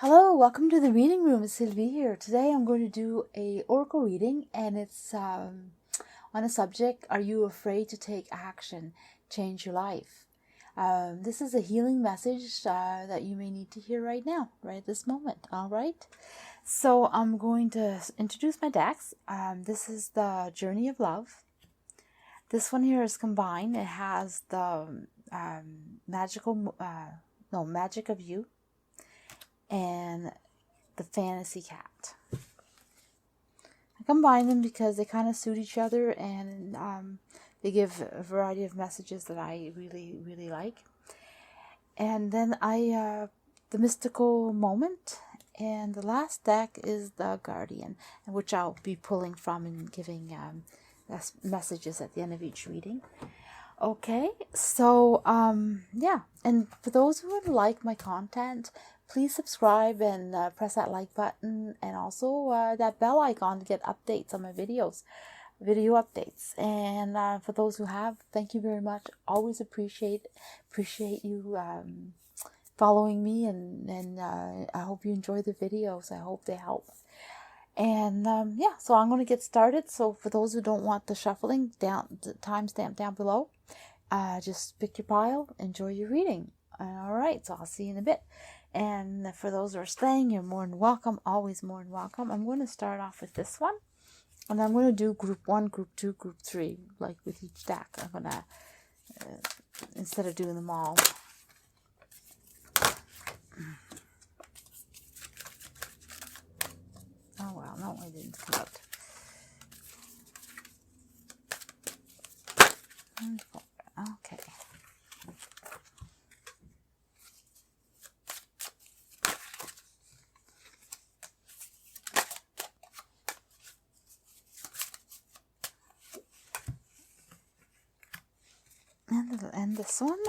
Hello, welcome to the reading room. It's Sylvie here. Today I'm going to do a oracle reading, and it's on a subject: are you afraid to take action? Change your life. This is a healing message that you may need to hear right now, right at this moment. All right. So I'm going to introduce my decks. This is the Journey of Love. This one here is combined. It has the Magick of You and the Fantasy Cat. I combine them because they kind of suit each other, and they give a variety of messages that I really like. And then the Mystical Moment, and the last deck is the Guardian, which I'll be pulling from and giving messages at the end of each reading. Okay, so yeah, and for those who would like my content, please subscribe and press that like button, and also that bell icon to get updates on my video updates. And for those who have, thank you very much. Always appreciate you following me, and I hope you enjoy the videos. I hope they help. And yeah, so I'm going to get started. So for those who don't want the shuffling, the timestamp down below, just pick your pile, enjoy your reading. All right, so I'll see you in a bit. And for those who are staying, you're more than welcome, always more than welcome. I'm going to start off with this one, and I'm going to do group 1, group 2, group 3, like with each deck. I'm going to, instead of doing them all. Oh, wow, no, I didn't come out. Okay. And this one,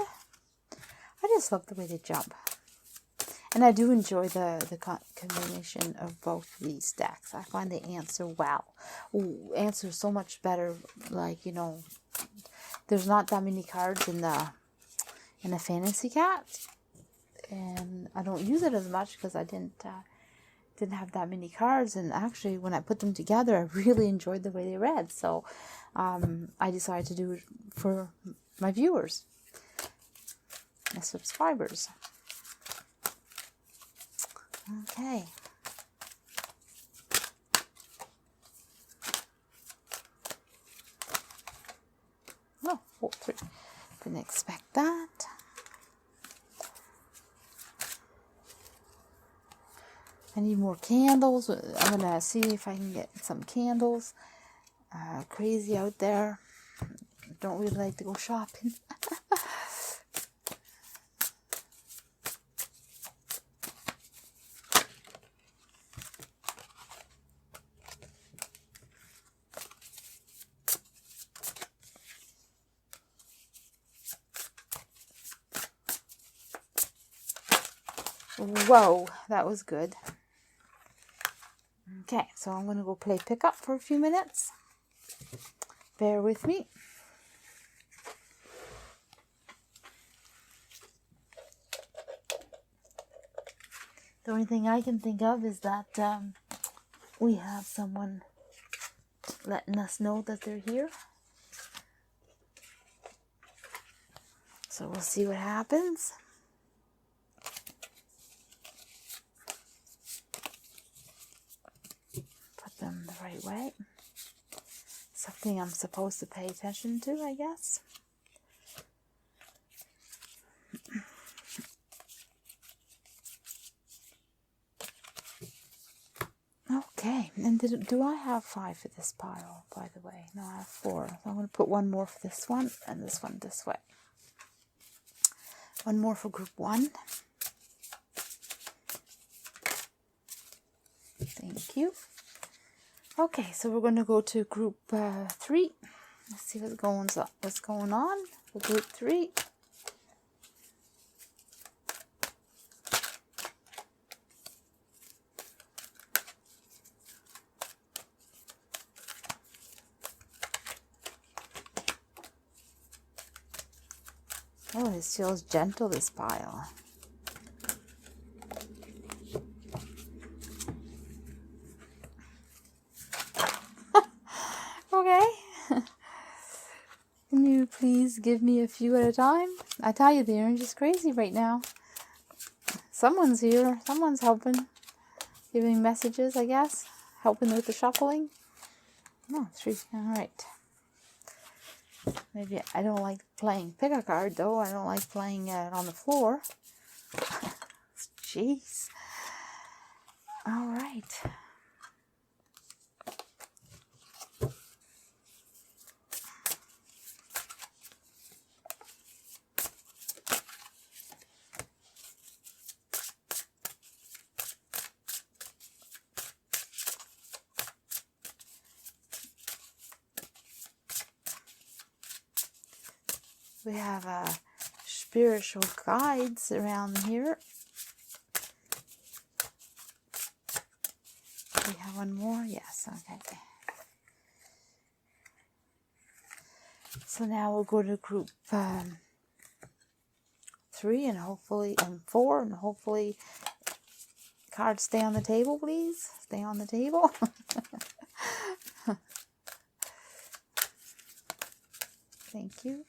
I just love the way they jump. And I do enjoy the combination of both these decks. I find they answer well. Answer so much better. Like, you know, there's not that many cards in the Fantasy Cat, and I don't use it as much because I didn't have that many cards. And actually, when I put them together, I really enjoyed the way they read. So I decided to do it for my viewers, my subscribers. Okay. Oh, 4, 3. Didn't expect that. I need more candles. I'm going to see if I can get some candles. Crazy out there. Don't really like to go shopping. Whoa, that was good. Okay, so I'm going to go play pickup for a few minutes. Bear with me. The only thing I can think of is that we have someone letting us know that they're here. So we'll see what happens. Put them the right way. Something I'm supposed to pay attention to, I guess. Okay, and do I have 5 for this pile, by the way? No, I have 4. So I'm going to put one more for this one, and this one this way. One more for group 1. Thank you. Okay, so we're going to go to group 3. Let's see what's going on for group 3. Oh, this feels gentle, this pile. please give me a few at a time. I tell you, the energy is crazy right now. Someone's here. Someone's helping. Giving messages, I guess. Helping with the shuffling. Oh, 3. Alright. Maybe I don't like playing pick a card, though. I don't like playing it on the floor. Jeez. Alright. We have spiritual guides around here. We have one more? Yes, okay. So now we'll go to group 3 and hopefully, and 4, and hopefully cards stay on the table, please. Stay on the table. Thank you.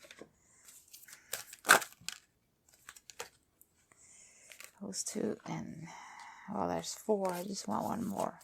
Those 2 and, well, there's 4. I just want one more.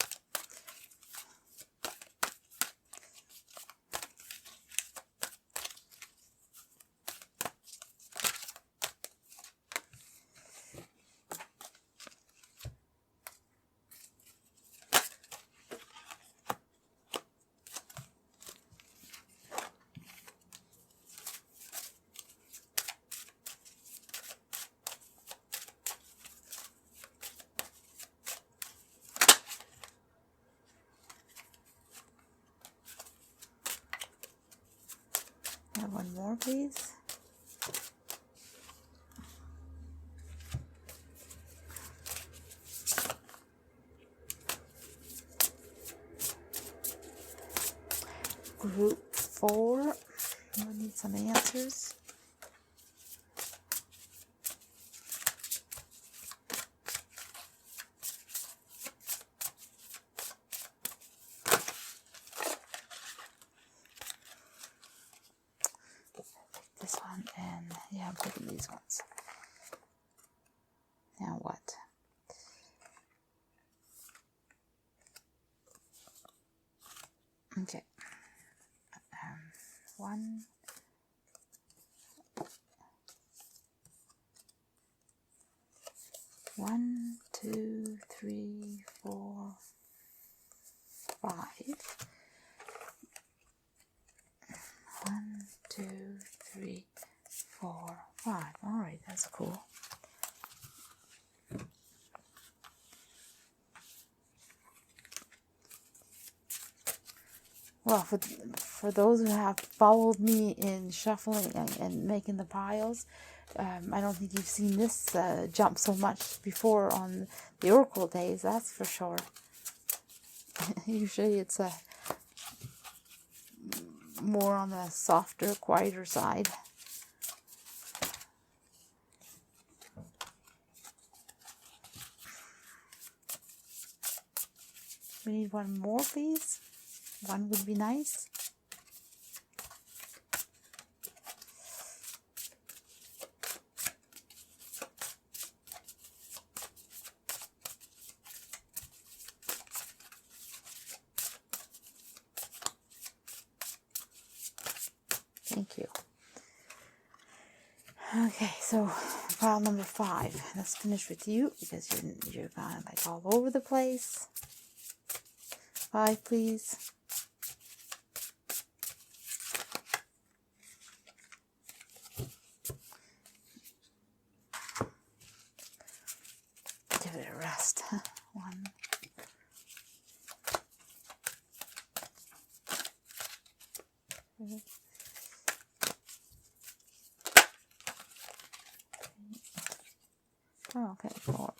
One more, please. Group 4. I need some answers. This one, and yeah, I'm putting these ones. Now what? Okay. 1, 1, 2, 3, 4, 5. 1, 2, 3, 4, 5. All right, that's cool. Well, for those who have followed me in shuffling and making the piles, I don't think you've seen this jump so much before on the Oracle days, that's for sure. Usually it's more on the softer, quieter side. We need one more, please. One would be nice. Thank you. Okay, so pile number 5. Let's finish with you because you're kind of like all over the place. 5, please. Give it a rest. 1. Oh, okay, 4.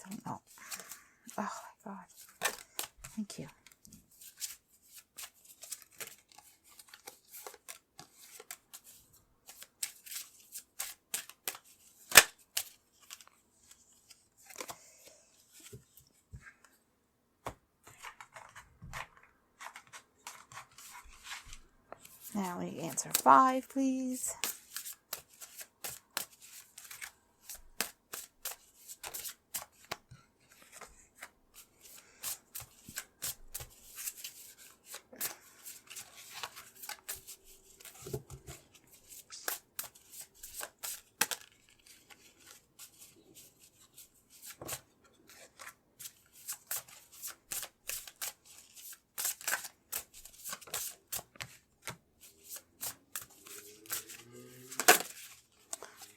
Don't know. Oh my God. Thank you. Now we answer 5, please.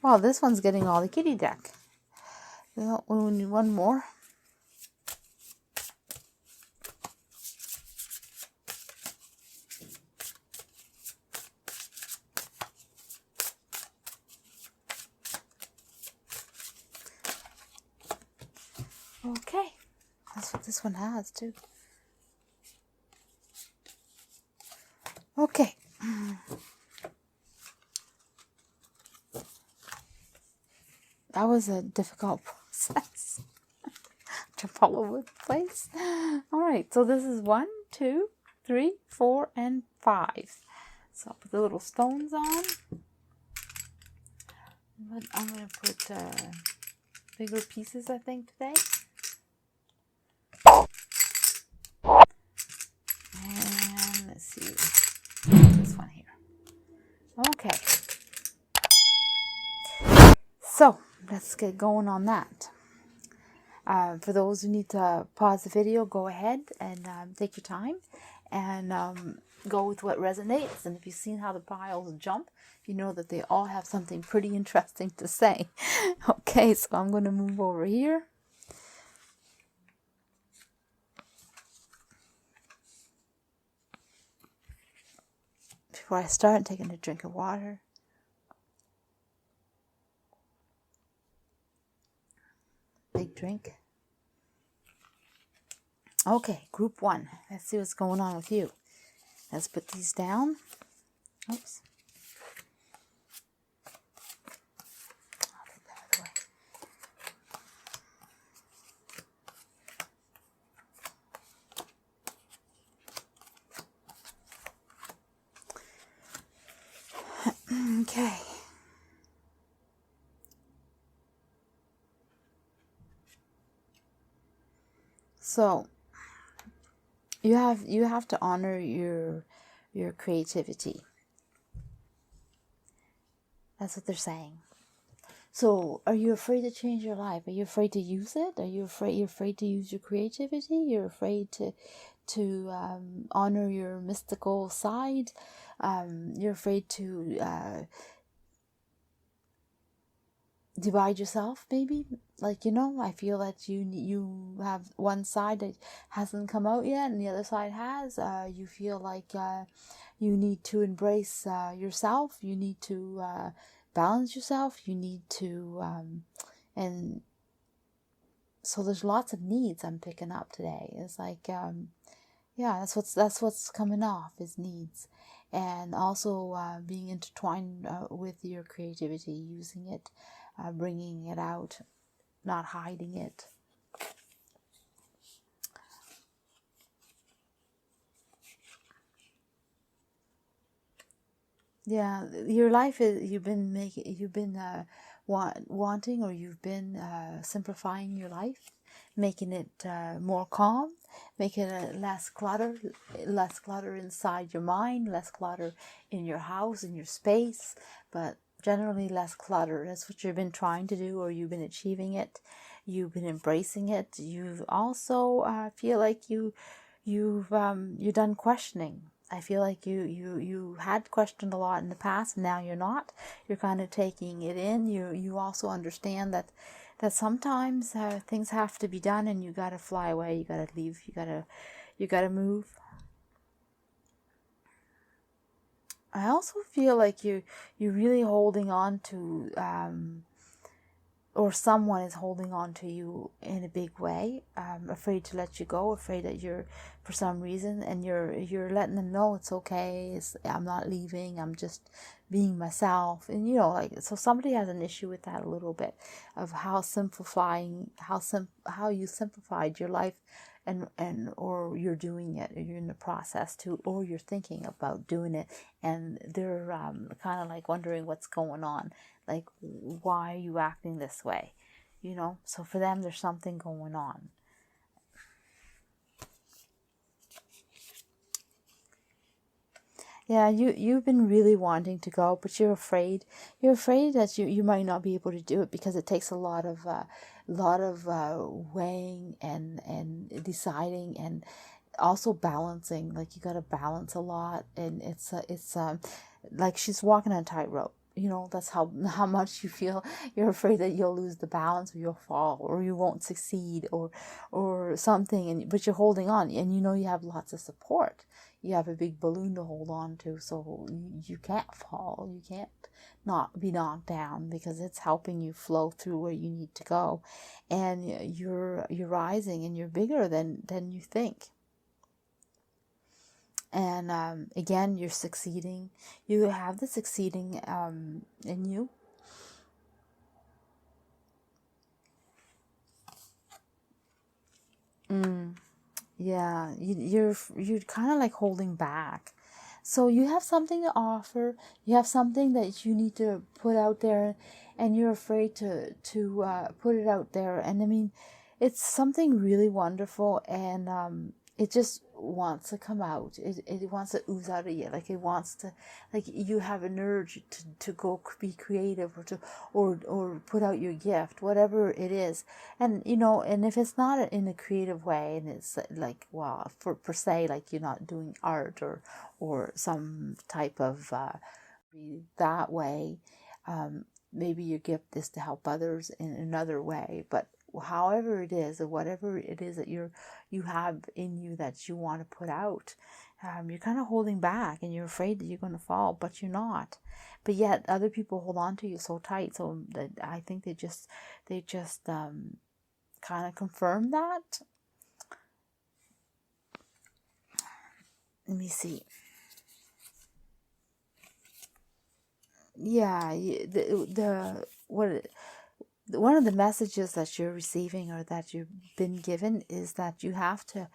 Well, this one's getting all the kitty deck. We need one more. Okay, that's what this one has too. Okay. That was a difficult process to follow in place. All right, so this is 1, 2, 3, 4, and 5. So I'll put the little stones on. But I'm going to put bigger pieces, I think, today. And let's see, this one here. Okay. So let's get going on that. For those who need to pause the video, go ahead and take your time and go with what resonates. And if you've seen how the piles jump, you know that they all have something pretty interesting to say. Okay, so I'm going to move over here. Before I start, I'm taking a drink of water. Big drink. Okay, group 1. Let's see what's going on with you. Let's put these down. Oops. I'll take that out of the way. Okay. So you have to honor your creativity. That's what they're saying. So are you afraid to change your life? Are you afraid to use it? Are you afraid to use your creativity? You're afraid to honor your mystical side. You're afraid to divide yourself, maybe. Like, I feel that you have one side that hasn't come out yet and the other side has. You feel like you need to embrace yourself. You need to balance yourself. You need to and so there's lots of needs I'm picking up today. It's like yeah, that's what's coming off is needs. And also being intertwined with your creativity, using it, bringing it out, not hiding it. Yeah, your life is you've been wanting, or you've been simplifying your life, making it more calm, making it less clutter inside your mind, less clutter in your house, in your space, but generally less clutter. That's what you've been trying to do, or you've been achieving it. You've been embracing it. You've also feel like you've done questioning. I feel like you had questioned a lot in the past, and now you're not. You're kind of taking it in. You also understand that sometimes things have to be done, and you gotta fly away. You gotta leave. You gotta move. I also feel like you're really holding on to, or someone is holding on to you in a big way, afraid to let you go, afraid that you're, for some reason, and you're letting them know it's okay. I'm not leaving. I'm just being myself. And so somebody has an issue with that a little bit, of how you simplified your life and or you're doing it, or you're in the process to, or you're thinking about doing it, and they're kind of like wondering what's going on, like, why are you acting this way, you know? So for them, there's something going on. Yeah, you've been really wanting to go, but you're afraid. You're afraid that you might not be able to do it because it takes a lot of weighing and deciding, and also balancing. Like, you got to balance a lot, and it's like she's walking on a tightrope. You know, that's how much you feel. You're afraid that you'll lose the balance, or you'll fall, or you won't succeed, or something. And but you're holding on, and you know you have lots of support. You have a big balloon to hold on to, so you can't fall. You can't not be knocked down, because it's helping you flow through where you need to go, and you're rising, and you're bigger than you think. And again, you're succeeding. You have the succeeding in you. Yeah, you're kind of like holding back. So you have something to offer. You have something that you need to put out there, and you're afraid to put it out there. And I mean, it's something really wonderful, and it just wants to come out. It wants to ooze out of you. Like, it wants to, like, you have an urge to go be creative, or put out your gift, whatever it is. And you know, and if it's not in a creative way, and it's like, well, for per se, like, you're not doing art or some type of that way, maybe your gift is to help others in another way. But however it is, or whatever it is that you have in you that you want to put out, you're kind of holding back, and you're afraid that you're going to fall, but you're not. But yet other people hold on to you so tight, so that I think they just kind of confirm that. Let me see. Yeah, one of the messages that you're receiving, or that you've been given, is that you have to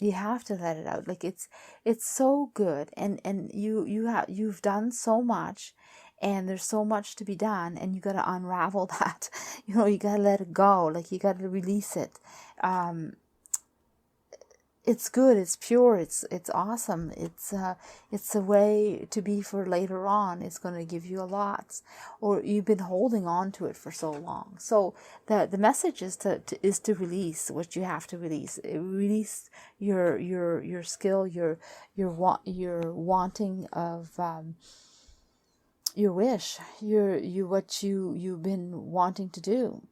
you have to let it out. Like, it's so good, and you've done so much, and there's so much to be done, and you got to unravel that. You know, you got to let it go. Like, you got to release it. It's good, it's pure, it's awesome. It's a way to be for later on. It's going to give you a lot, or you've been holding on to it for so long. So the message is to release what you have to release. Release your skill, your wanting of your wish, what you've been wanting to do.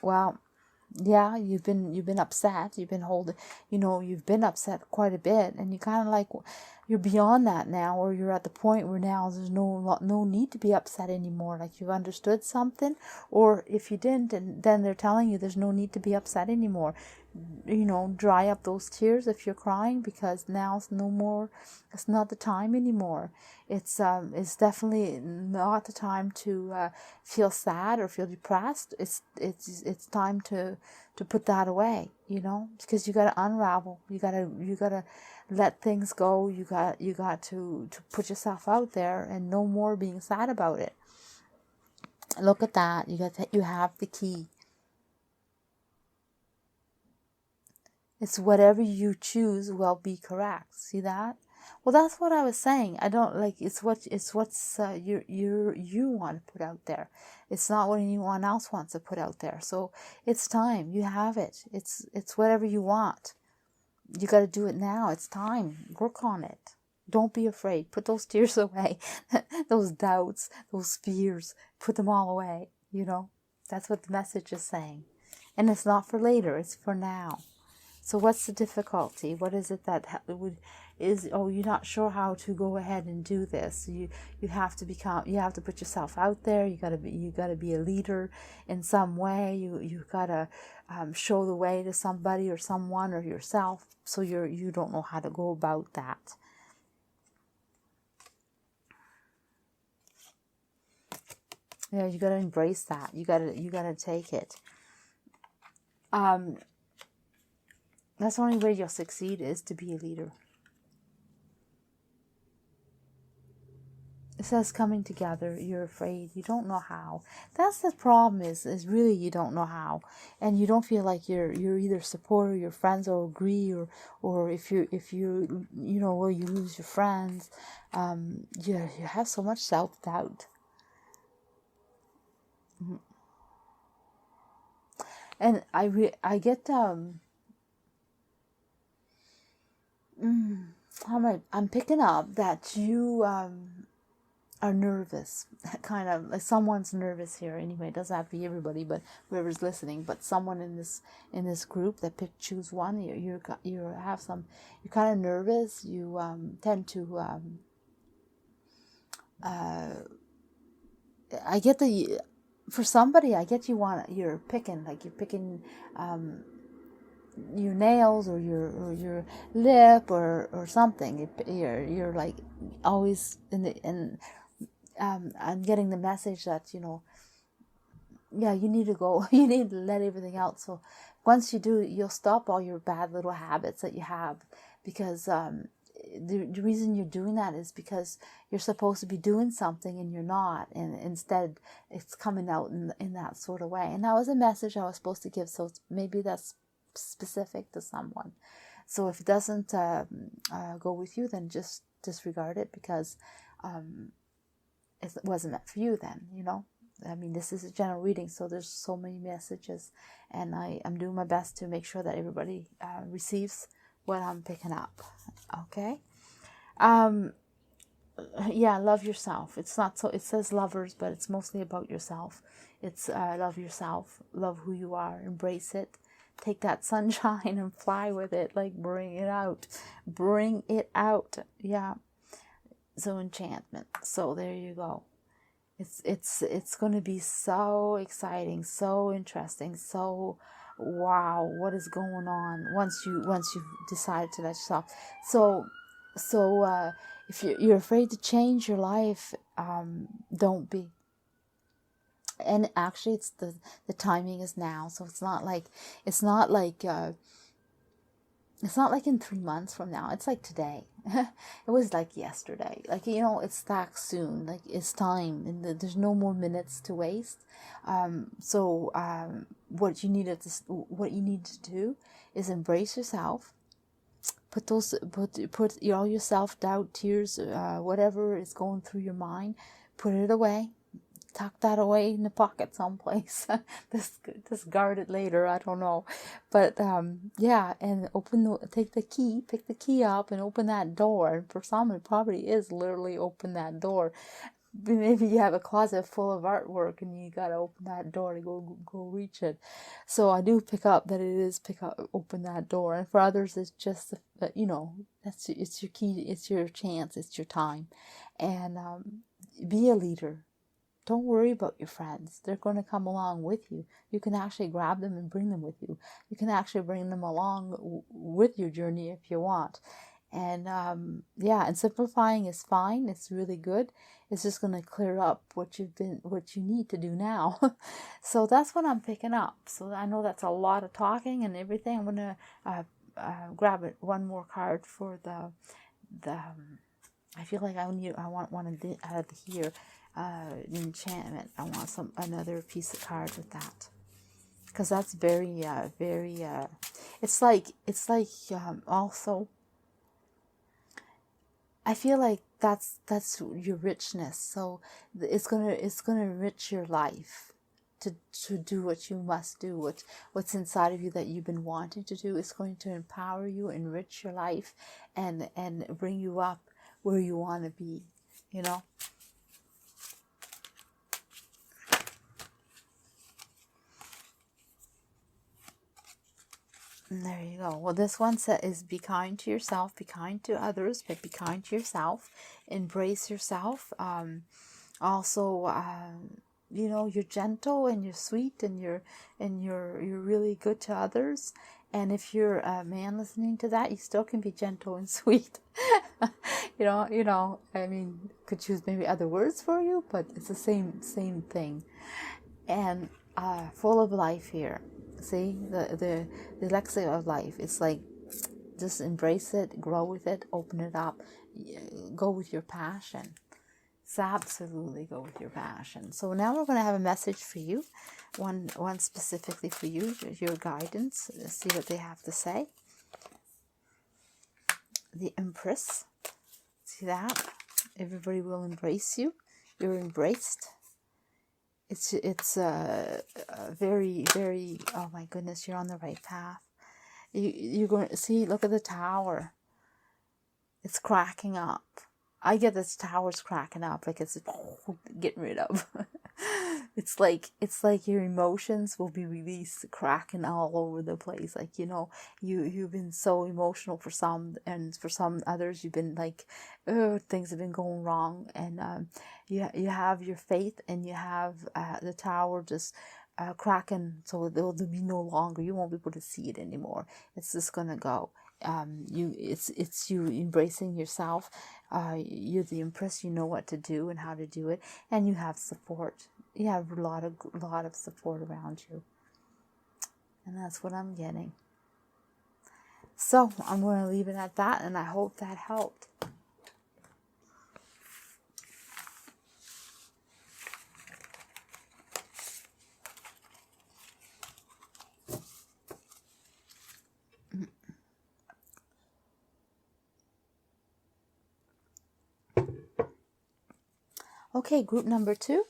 Well, yeah, you've been upset. You've been holding, you've been upset quite a bit, and you kind of like, you're beyond that now, or you're at the point where now there's no need to be upset anymore. Like, you've understood something, or if you didn't, and then they're telling you there's no need to be upset anymore. Dry up those tears if you're crying, because now it's no more. It's not the time anymore. It's definitely not the time to feel sad or feel depressed. It's time to put that away. Because you got to unravel. You gotta let things go. You got to put yourself out there, and no more being sad about it. Look at that. You have the key. It's whatever you choose will be correct. See that? Well, that's what I was saying. I don't like. It's what's you want to put out there. It's not what anyone else wants to put out there. So it's time. You have it. It's whatever you want. You got to do it now. It's time. Work on it. Don't be afraid. Put those tears away. Those doubts, those fears. Put them all away. That's what the message is saying. And it's not for later. It's for now. So what's the difficulty? What is it that you're not sure how to go ahead and do this? You have to put yourself out there. You gotta be a leader in some way. You gotta show the way to somebody or someone or yourself. So you don't know how to go about that. Yeah, you gotta embrace that. You gotta take it. That's the only way you'll succeed, is to be a leader. It says coming together. You're afraid. You don't know how. That's the problem. Is really you don't know how, and you don't feel like you're either support or your friends or agree, or if you will you lose your friends. You have so much self-doubt. And I get I'm picking up that you are nervous, kind of like someone's nervous here. Anyway, it doesn't have to be everybody, but whoever's listening. But someone in this group that choose one. You're kind of nervous. You tend to I get for somebody, I get you're picking your nails or your lip or something. You're like always I'm getting the message that you need to go. You need to let everything out. So once you do, you'll stop all your bad little habits that you have, because the reason you're doing that is because you're supposed to be doing something and you're not, and instead it's coming out in that sort of way. And that was a message I was supposed to give, so maybe that's specific to someone. So if it doesn't go with you, then just disregard it, because it wasn't meant for you then, I mean, this is a general reading, so there's so many messages, and I'm doing my best to make sure that everybody receives what I'm picking up. Okay? Yeah, love yourself. It's not so, it says lovers, but it's mostly about yourself. It's love yourself, love who you are, embrace it, take that sunshine and fly with it, like bring it out. Yeah. So enchantment. So there you go. It's going to be so exciting, so interesting, so wow, what is going on once you've decided to let yourself. So if you're afraid to change your life, don't be. And actually, it's the timing is now. So it's not like in 3 months from now. It's like today. It was like yesterday. Like, it's that soon. Like, it's time, and there's no more minutes to waste. What you need to do is embrace yourself. Put all your self-doubt, tears, whatever is going through your mind, put it away. Tuck that away in the pocket someplace. Discard it later. I don't know, but yeah. And pick the key up and open that door. And for some, it probably is literally open that door. Maybe you have a closet full of artwork and you gotta open that door to go reach it. So I do pick up that it is open that door. And for others, it's just it's your key. It's your chance. It's your time, and be a leader. Don't worry about your friends. They're going to come along with you. You can actually grab them and bring them with you. You can actually bring them along with your journey if you want. And and simplifying is fine. It's really good. It's just going to clear up what you need to do now. So that's what I'm picking up. So I know that's a lot of talking and everything. I'm going to grab one more card for the I feel like I want one out of here. Enchantment. I want another piece of card with that, because that's very it's like also I feel like that's your richness. So it's gonna enrich your life to do what you must do, what's inside of you that you've been wanting to do. It's going to empower you, enrich your life, and bring you up where you want to be, And there you go. Well, this one is be kind to yourself, be kind to others, but be kind to yourself. Embrace yourself. Also, you're gentle and you're sweet and you're really good to others. And if you're a man listening to that, you still can be gentle and sweet. I mean, could choose maybe other words for you, but it's the same thing. And full of life here. See, the elixir of life. It's like, just embrace it, grow with it, open it up, go with your passion. So absolutely go with your passion. So now we're going to have a message for you, one specifically for you, your guidance. See what they have to say. The Empress. See that? Everybody will embrace you. You're embraced. It's very, very, oh my goodness, you're on the right path. You're going to see, look at the tower. It's cracking up. I get this tower's cracking up, like it's getting rid of. It's like your emotions will be released, cracking all over the place. Like, you've been so emotional for some, and for some others you've been like, oh, things have been going wrong, and you have your faith, and you have the tower just cracking, so there'll be no longer, you won't be able to see it anymore. It's just gonna go. It's you embracing yourself. You're the Empress. You know what to do and how to do it, and you have support. You have a lot of support around you, and that's what I'm getting. So I'm going to leave it at that, and I hope that helped. Okay, group number 2.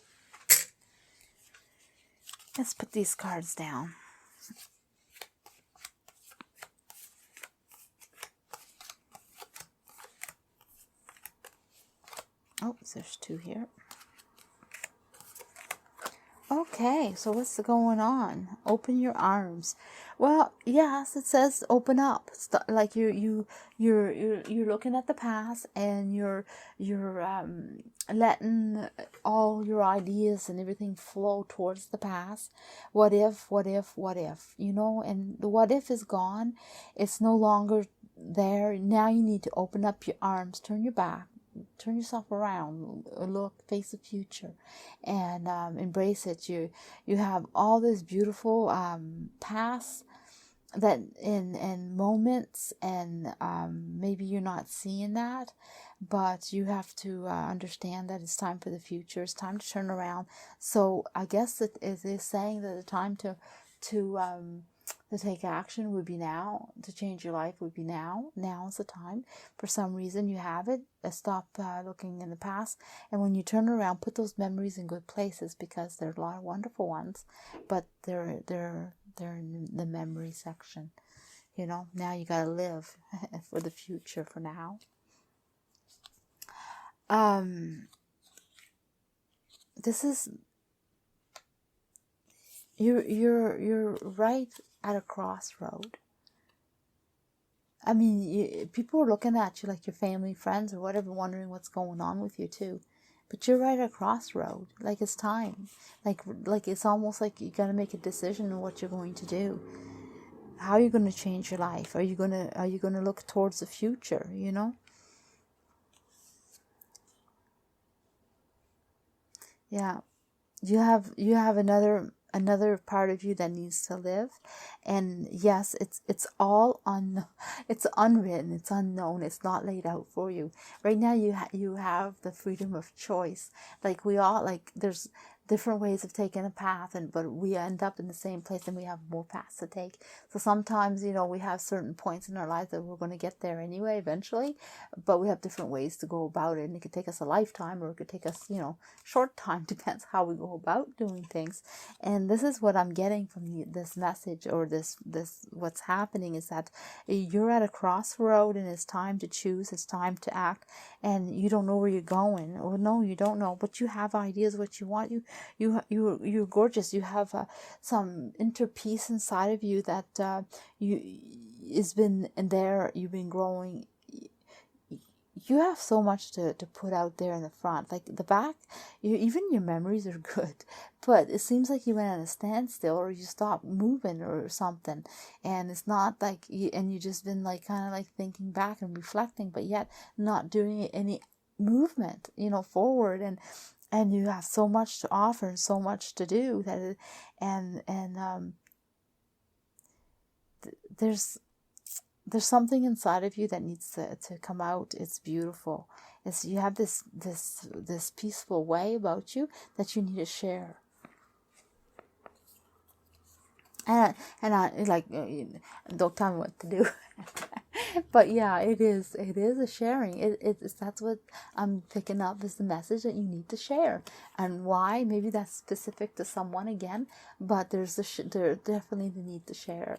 Let's put these cards down. Oh, there's 2 here. Okay, so what's going on? Open your arms. Well, yes, it says open up. Like you're looking at the past, and you're letting all your ideas and everything flow towards the past. What if? And the what if is gone. It's no longer there. Now you need to open up your arms, turn your back, turn yourself around, look, face the future, and embrace it. You have all this beautiful past that in moments, and maybe you're not seeing that, but you have to understand that it's time for the future. It's time to turn around. So I guess it is saying that the time to take action would be now. To change your life would be now. Now is the time. For some reason you have it. Stop looking in the past. And when you turn around, put those memories in good places, because there are a lot of wonderful ones, but they're in the memory section. Now you got to live for the future for now. This is, you're right at a crossroad. I mean, people are looking at you, like your family, friends, or whatever, wondering what's going on with you too. But you're right at a crossroad. Like, it's time. Like it's almost like you got to make a decision on what you're going to do. How are you going to change your life? Are you going to look towards the future? Yeah. You have another part of you that needs to live, and yes, it's all it's unwritten, it's unknown, it's not laid out for you right now. You have the freedom of choice. Like, we all, like, there's different ways of taking a path, but we end up in the same place, and we have more paths to take. So sometimes, we have certain points in our lives that we're going to get there anyway, eventually, but we have different ways to go about it, and it could take us a lifetime, or it could take us, short time, depends how we go about doing things. And this is what I'm getting from this message, or this what's happening, is that you're at a crossroad, and it's time to choose, it's time to act, and you don't know where you're going. Or no, you don't know, but you have ideas what you want. You're gorgeous. You have some inner peace inside of you that has been there. You've been growing. you have so much to put out there in the front. Like the back, even your memories are good, but it seems like you went at a standstill, or you stopped moving or something, and it's not like and you just been like kind of like thinking back and reflecting, but yet not doing any movement, forward, and you have so much to offer and so much to do there's something inside of you that needs to come out. It's beautiful. You have this peaceful way about you that you need to share. And I like, don't tell me what to do. But yeah, it is a sharing. It's that's what I'm picking up, is the message that you need to share. And why? Maybe that's specific to someone again, but there's definitely the need to share.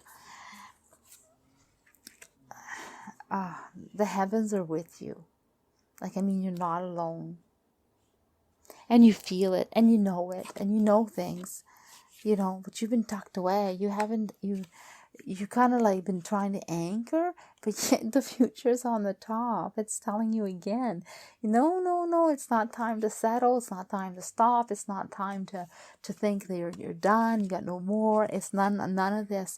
The heavens are with you. Like, you're not alone. And you feel it, and you know it, and you know things, but you've been tucked away. You kind of like been trying to anchor, but yet the future's on the top. It's telling you again, no, it's not time to settle. It's not time to stop. It's not time to think that you're done. You got no more. It's none of this.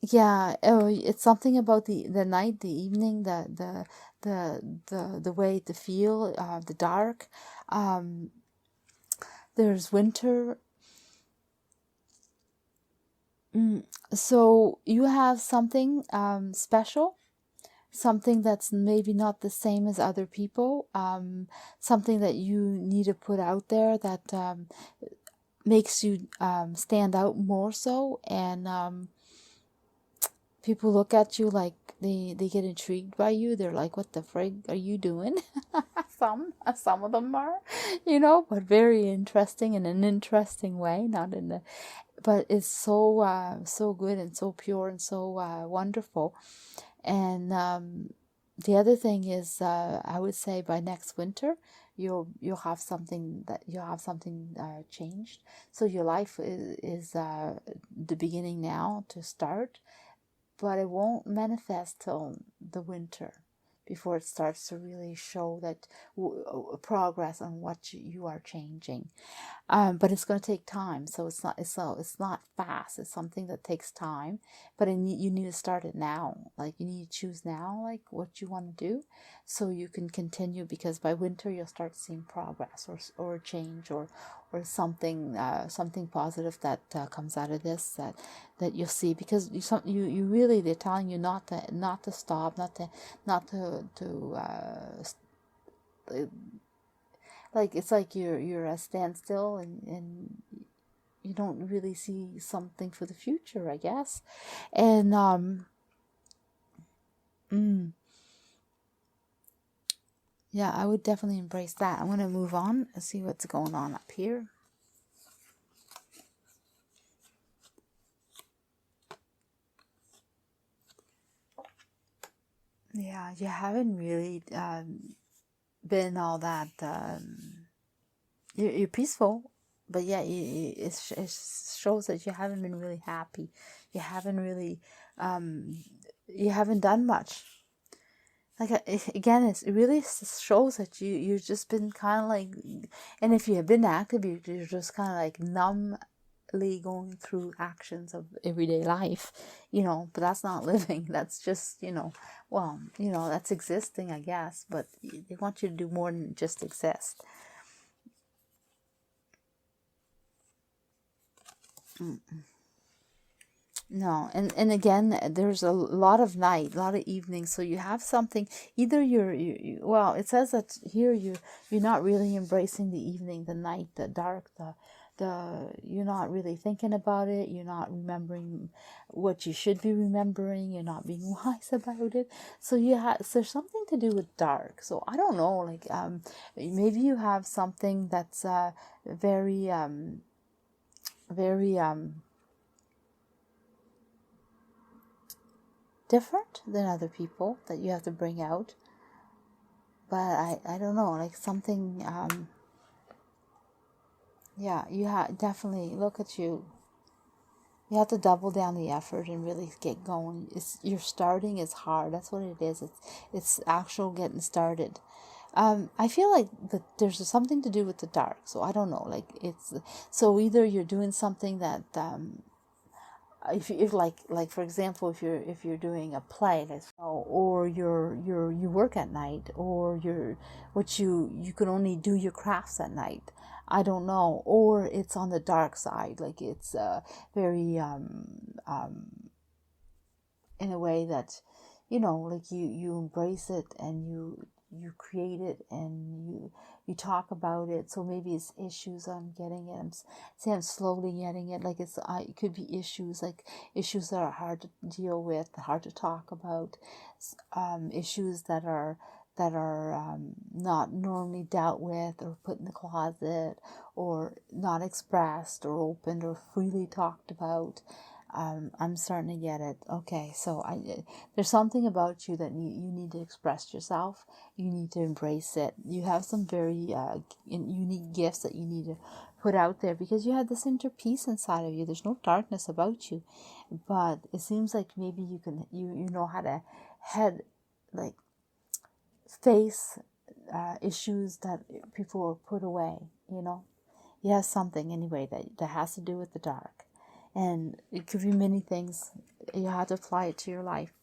Yeah, it's something about the night, the evening, the way to feel, the dark. There's winter. So you have something special, something that's maybe not the same as other people, something that you need to put out there that makes you stand out more so, and people look at you like they get intrigued by you. They're like, what the frig are you doing? Some of them are, but very interesting, in an interesting way, not in the, but it's so good and so pure and so wonderful. And the other thing is, I would say by next winter, you'll have something changed. So your life is the beginning now to start, but it won't manifest till the winter, before it starts to really show that progress on what you are changing. But it's going to take time, so it's not fast. It's something that takes time, but you need to start it now. Like, you need to choose now, like what you want to do, so you can continue. Because by winter you'll start seeing progress or change or something positive that comes out of this, that you'll see. Because you really, they're telling you not to stop, not to like, it's like you're at a standstill, and you don't really see something for the future, I guess. And yeah, I would definitely embrace that. I'm going to move on and see what's going on up here. Yeah, you haven't really been all that. You're peaceful, but yeah, it shows that you haven't been really happy. You haven't really, you haven't done much. Like, again, it really shows that you've just been kind of like, and if you have been active, you're just kind of like numbly going through actions of everyday life, but that's not living. That's just, that's existing, I guess, but they want you to do more than just exist. No, and again, there's a lot of night, a lot of evenings, so you have something. Either well, it says that here you're not really embracing the evening, the night, the dark, you're not really thinking about it. You're not remembering what you should be remembering. You're not being wise about it. So there's something to do with dark. So I don't know, like maybe you have something that's very different than other people that you have to bring out. But I don't know, like something, yeah, you definitely, look at you. You have to double down the effort and really get going. Your starting is hard. That's what it is. It's actual getting started. I feel like that there's something to do with the dark. So I don't know. Like it's so either you're doing something that if like for example, if you're doing a play, let's know, or you work at night, or you can only do your crafts at night. I don't know, or it's on the dark side, like it's very in a way that, like you embrace it, and you create it, and you talk about it. So maybe it's issues. I'm getting it. I'm slowly getting it. Like it could be issues, like issues that are hard to deal with, hard to talk about, issues that are not normally dealt with, or put in the closet, or not expressed or opened or freely talked about. I'm starting to get it. Okay, so there's something about you that you need to express yourself. You need to embrace it. You have some very unique gifts that you need to put out there, because you have this inner peace inside of you. There's no darkness about you, but it seems like maybe you know how to face issues that people will put away. You have something anyway that has to do with the dark. And it could be many things. You have to apply it to your life.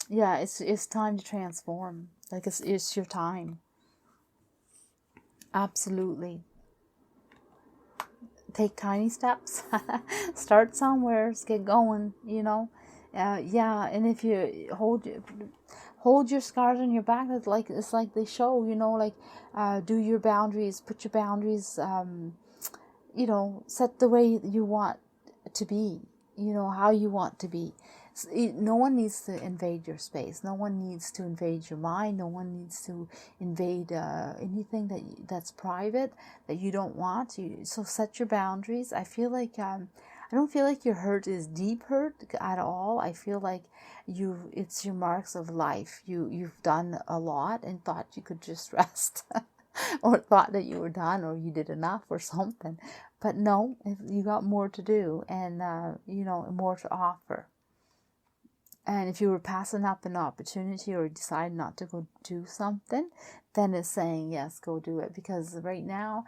Yeah, it's time to transform. Like it's your time. Absolutely. Take tiny steps. Start somewhere. Get going. Yeah. And if you hold your scars on your back, it's like they show. Do your boundaries. Put your boundaries. Set the way you want to be. How you want to be. No one needs to invade your space. No one needs to invade your mind. No one needs to invade anything that's private that you don't want. So set your boundaries. I feel like I don't feel like your hurt is deep hurt at all. I feel like it's your marks of life. You've done a lot and thought you could just rest. Or thought that you were done, or you did enough or something. But no, you got more to do, and more to offer. And if you were passing up an opportunity or decide not to go do something, then it's saying, yes, go do it. Because right now,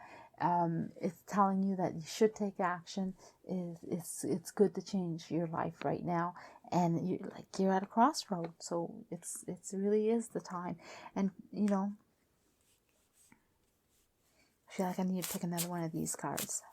it's telling you that you should take action. It's good to change your life right now. And you're at a crossroad. So it's really is the time. And, I feel like I need to pick another one of these cards.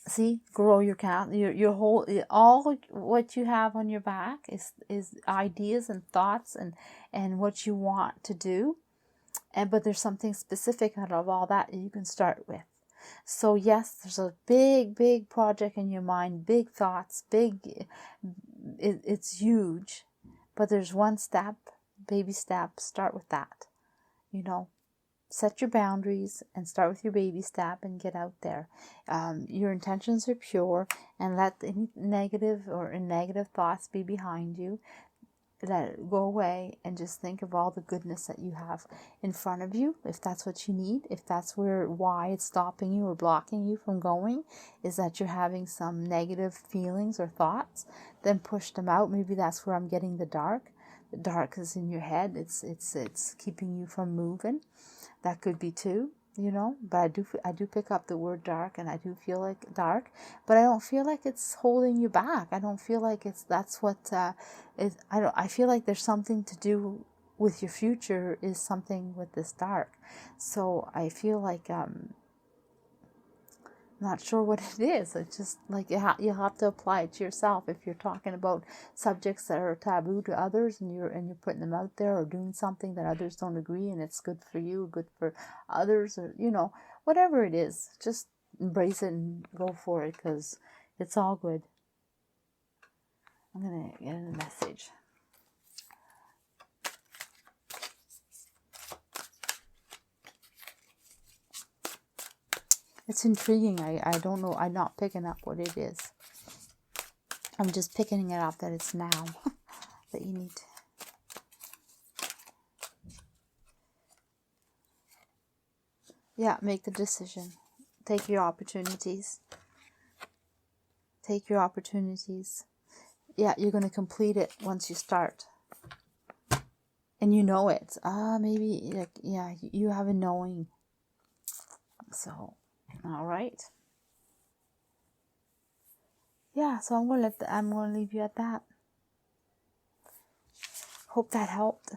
See, grow your cat. Your whole, all what you have on your back is ideas and thoughts and what you want to do, but there's something specific out of all that you can start with. So yes, there's a big project in your mind, big thoughts, it's huge, but there's one step, baby step. Start with that. Set your boundaries and start with your baby step and get out there. Your intentions are pure, and let any negative thoughts be behind you. Let it go away and just think of all the goodness that you have in front of you. If that's what you need, if that's why it's stopping you or blocking you from going, is that you're having some negative feelings or thoughts, then push them out. Maybe that's where I'm getting the dark. The dark is in your head. It's keeping you from moving. That could be too, but I do pick up the word dark, and I do feel like dark, but I don't feel like it's holding you back. I don't feel like that's what I feel like there's something to do with your future, is something with this dark. So I feel like not sure what it is. It's just like you have to apply it to yourself. If you're talking about subjects that are taboo to others, and you're putting them out there, or doing something that others don't agree, and it's good for you, good for others, or whatever it is, just embrace it and go for it, because it's all good. I'm gonna get a message. It's intriguing. I don't know. I'm not picking up what it is. I'm just picking it up that it's now that you need to. Yeah, make the decision. Take your opportunities. Take your opportunities. Yeah, you're going to complete it once you start. And you know it. Maybe, like, yeah, you have a knowing. So, all right. Yeah, so I'm going to leave you at that. Hope that helped.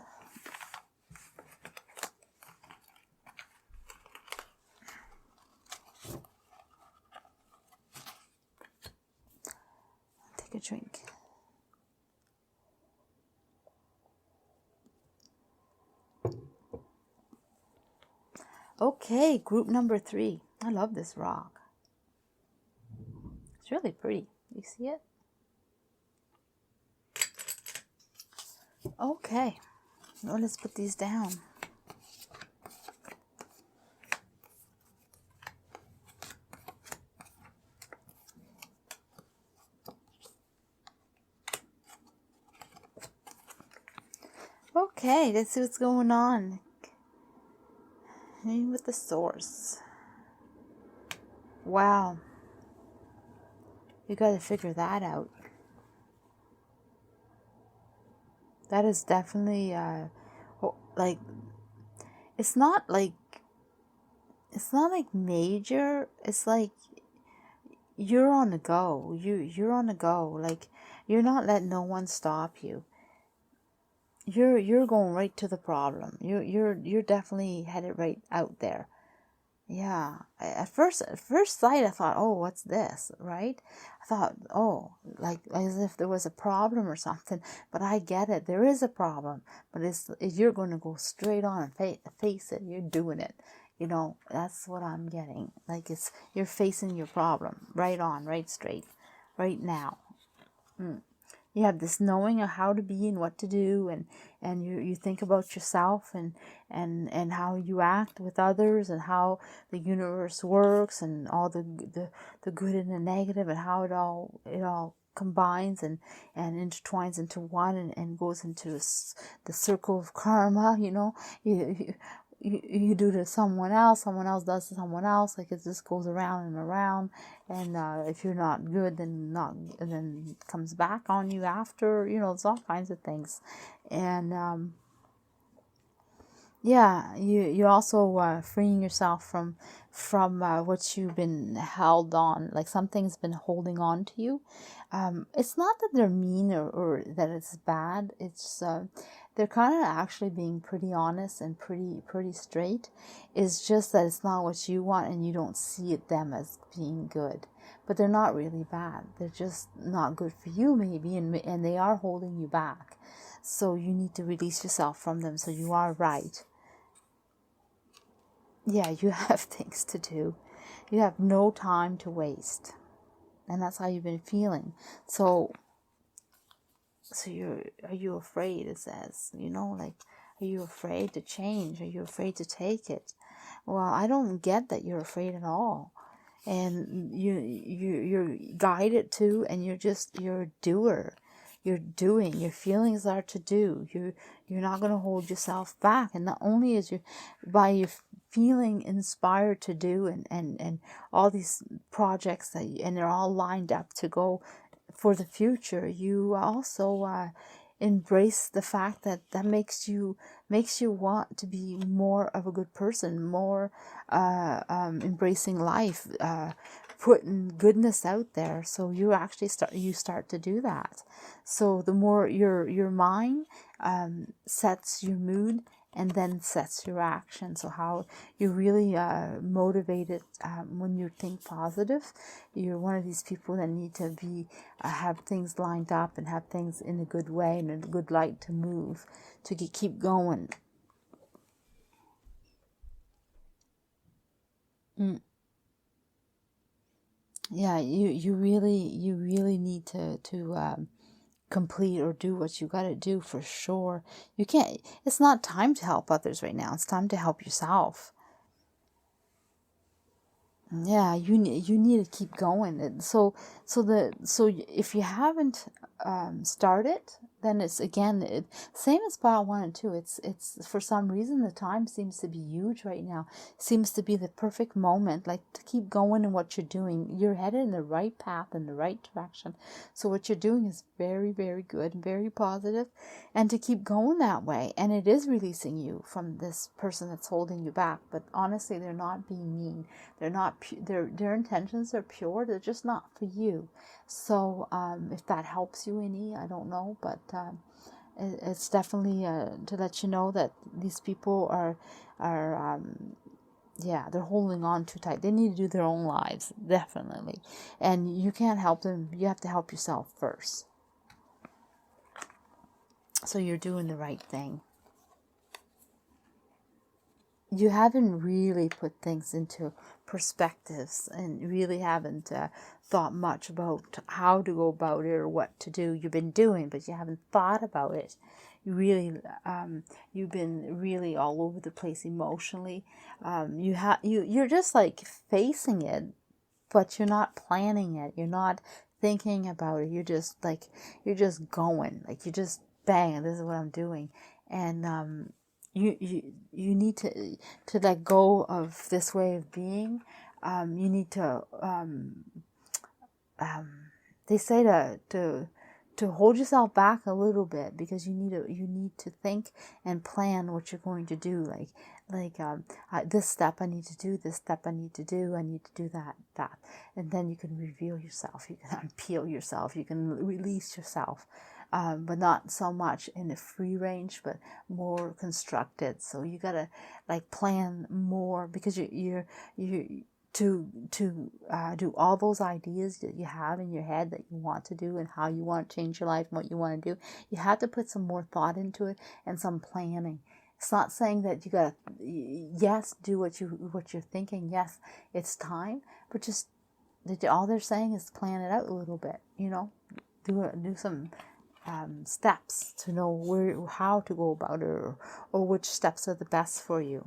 Take a drink. Okay, group number 3. I love this rock. It's really pretty. You see it? Okay. Well, let's put these down. Okay, let's see what's going on. Maybe with the source. Wow. You got to figure that out. That is definitely like it's not like major. It's like you're on the go. You're on the go. Like you're not letting no one stop you. You're going right to the problem. You're definitely headed right out there. Yeah. At first sight, I thought, oh, what's this, right? I thought, oh, like as if there was a problem or something. But I get it. There is a problem. But you're going to go straight on and face it. You're doing it. You know, that's what I'm getting. Like you're facing your problem right on, right straight, right now. You have this knowing of how to be and what to do, and you think about yourself and how you act with others and how the universe works and all the good and the negative and how it all combines and intertwines into one and goes into the circle of karma. You know, you do to someone else does to someone else, like it just goes around and around, and if you're not good, then it comes back on you after, you know, it's all kinds of things. And yeah, you're also freeing yourself from what you've been held on, like something's been holding on to you. It's not that they're mean or that it's bad. It's they're kind of actually being pretty honest and pretty straight. It's just that it's not what you want and you don't see them as being good. But they're not really bad. They're just not good for you maybe, and they are holding you back. So you need to release yourself from them. So you are right. Yeah, you have things to do. You have no time to waste. And that's how you've been feeling. So are you afraid, it says, you know, like, are you afraid to change? Are you afraid to take it? Well, I don't get that you're afraid at all. And you're guided to, and you're a doer. You're doing. Your feelings are to do. You're not going to hold yourself back. And not only is you by your feeling inspired to do and all these projects and they're all lined up to go for the future, you also embrace the fact that makes you want to be more of a good person, more embracing life, putting goodness out there. So you actually start to do that. So the more your mind sets your mood and then sets your action. So how you're really motivated when you think positive. You're one of these people that need to be have things lined up and have things in a good way and in a good light to move, to keep going. Yeah, you really need to complete or do what you got to do for sure. You can't. It's not time to help others right now. It's time to help yourself. Yeah, you need to keep going. And so if you haven't started, then it's again same as part 1 and 2. It's for some reason the time seems to be huge right now. Seems to be the perfect moment, like to keep going in what you're doing. You're headed in the right path, in the right direction. So what you're doing is very, very good, very positive, and to keep going that way. And it is releasing you from this person that's holding you back. But honestly, they're not being mean. They're not. Their intentions are pure. They're just not for you. So if that helps you any, I don't know, but it's definitely to let you know that these people are yeah, they're holding on too tight. They need to do their own lives, definitely, and you can't help them. You have to help yourself first. So you're doing the right thing. You haven't really put things into perspectives and really haven't thought much about how to go about it or what to do. You've been doing, but you haven't thought about it. You really, you've been really all over the place emotionally. You're just like facing it, but you're not planning it. You're not thinking about it. You're just going. Like you just bang. This is what I'm doing, and you need to let go of this way of being. You need to they say to hold yourself back a little bit, because you need to think and plan what you're going to do. This step I need to do, this step I need to do, I need to do that, and then you can reveal yourself, you can unpeel yourself, you can release yourself. But not so much in a free range, but more constructed. So you gotta like plan more, because you to do all those ideas that you have in your head that you want to do and how you want to change your life and what you want to do. You have to put some more thought into it and some planning. It's not saying that you gotta yes do what you're thinking. Yes, it's time, but just all they're saying is plan it out a little bit. Do some steps to know how to go about it, or which steps are the best for you.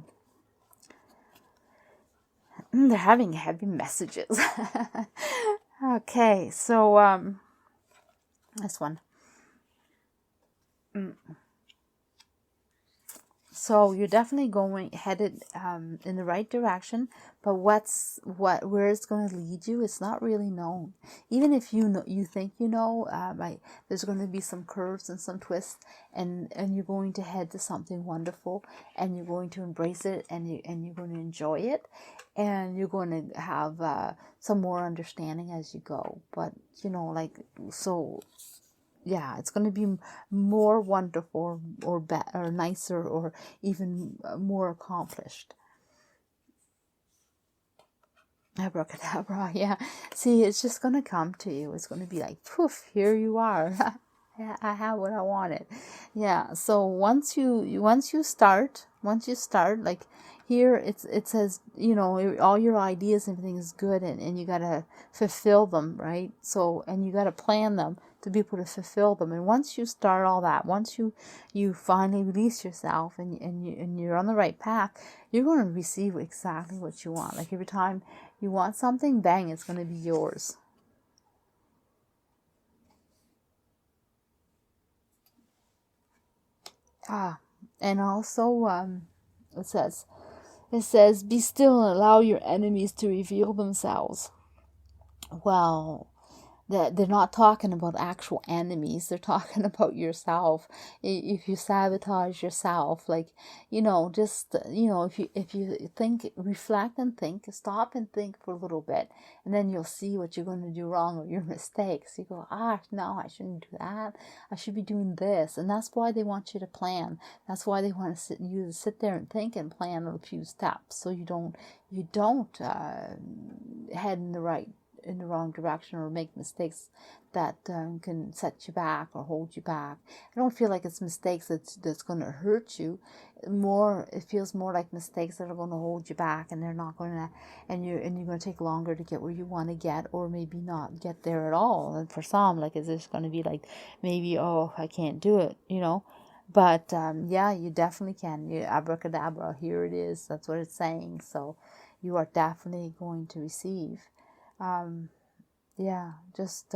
They're having heavy messages. Okay, so this one. So you're definitely headed in the right direction, but where it's going to lead you, it's not really known. Even if you think there's going to be some curves and some twists, and you're going to head to something wonderful, and you're going to embrace it, and you're going to enjoy it, and you're going to have some more understanding as you go. But so. Yeah, it's going to be more wonderful or better or nicer or even more accomplished. Abracadabra, yeah. See, it's just going to come to you. It's going to be like, poof, here you are. I have what I wanted. Yeah, so once you start, like here it says, all your ideas and everything is good, and you got to fulfill them, right? So, and you got to plan them to be able to fulfill them. And once you start all that, once you finally release yourself and you're on the right path, you're going to receive exactly what you want. Like every time you want something, bang, it's going to be yours. And also it says be still and allow your enemies to reveal themselves. Well, they're not talking about actual enemies. They're talking about yourself. If you sabotage yourself, if you think, reflect and think, stop and think for a little bit, and then you'll see what you're going to do wrong or your mistakes. You go, no, I shouldn't do that. I should be doing this. And that's why they want you to plan. That's why they want you to sit there and think and plan a few steps, so you don't head in the wrong direction or make mistakes that can set you back or hold you back. I don't feel like it's mistakes that's going to hurt you. It feels more like mistakes that are going to hold you back, and they're not going to, and you're going to take longer to get where you want to get, or maybe not get there at all. And for some, like, it's just going to be like, maybe, I can't do it, But yeah, you definitely can. Abracadabra, here it is. That's what it's saying. So you are definitely going to receive. Yeah, just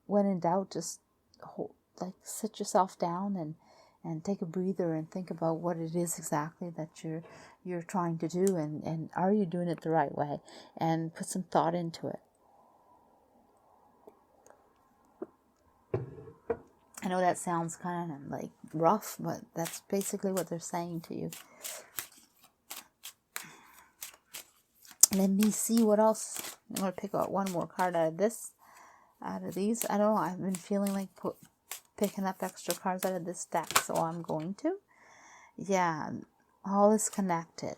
when in doubt, just sit yourself down and take a breather and think about what it is exactly that you're trying to do, and are you doing it the right way, and put some thought into it. I know that sounds kind of like rough, but that's basically what they're saying to you. Let me see what else. I'm going to pick out one more card out of these. I don't know. I've been feeling like picking up extra cards out of this deck, so I'm going to. Yeah, all is connected.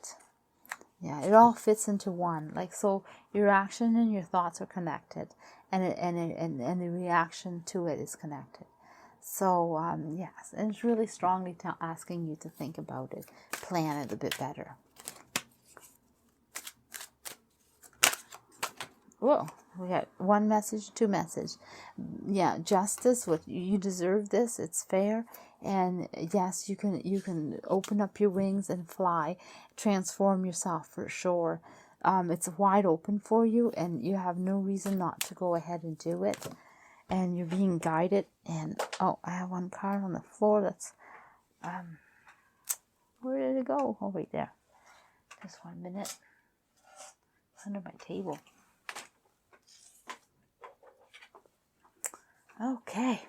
Yeah, it all fits into one. Like, so your action and your thoughts are connected, and the reaction to it is connected. So, yes, and it's really strongly asking you to think about it, plan it a bit better. Whoa, we got one message, two message. Yeah, justice, what you deserve this, it's fair. And yes, you can open up your wings and fly, transform yourself for sure. It's wide open for you, and you have no reason not to go ahead and do it. And you're being guided. And oh, I have one card on the floor that's where did it go? Oh, right there. Just 1 minute. It's under my table. Okay.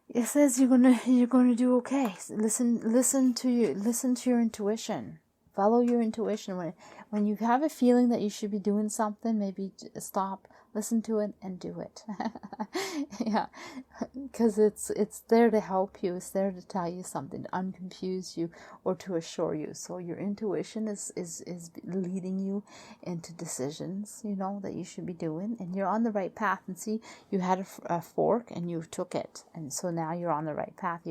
It says you're gonna do okay. Listen to your intuition. Follow your intuition. When you have a feeling that you should be doing something, maybe stop, listen to it, and do it. Yeah, because it's there to help you. It's there to tell you something, to unconfuse you, or to assure you. So your intuition is leading you into decisions, that you should be doing, and you're on the right path. And see, you had a fork and you took it, and so now you're on the right path.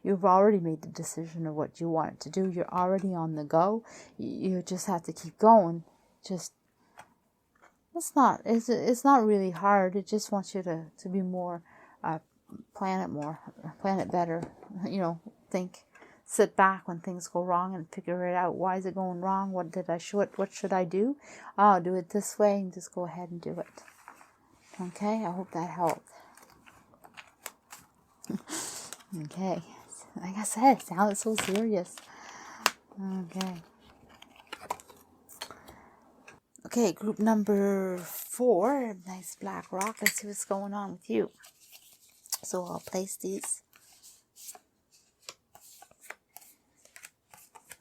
You've already made the decision of what you want to do. You're already on the go. You just have to keep going. It's not really hard. It just wants you to be more, plan it better. Think, sit back when things go wrong and figure it out. Why is it going wrong? What should I do? Oh, do it this way, and just go ahead and do it. Okay, I hope that helped. Okay, like I said, it sounded so serious. Okay, group number 4, nice black rock. Let's see what's going on with you. So I'll place these.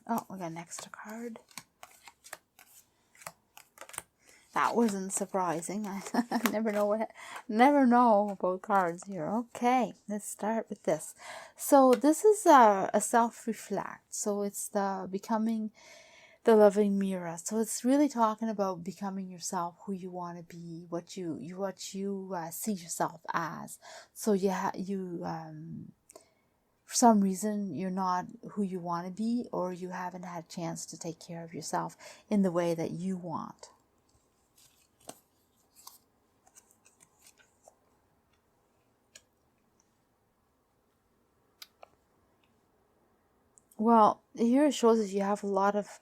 Oh, we got an extra card. That wasn't surprising. I never know about cards here. Okay, let's start with this. So this is a self-reflect. So it's the becoming the loving mirror. So it's really talking about becoming yourself, who you want to be, what you see yourself as. So for some reason you're not who you want to be, or you haven't had a chance to take care of yourself in the way that you want. Well, here it shows that you have a lot of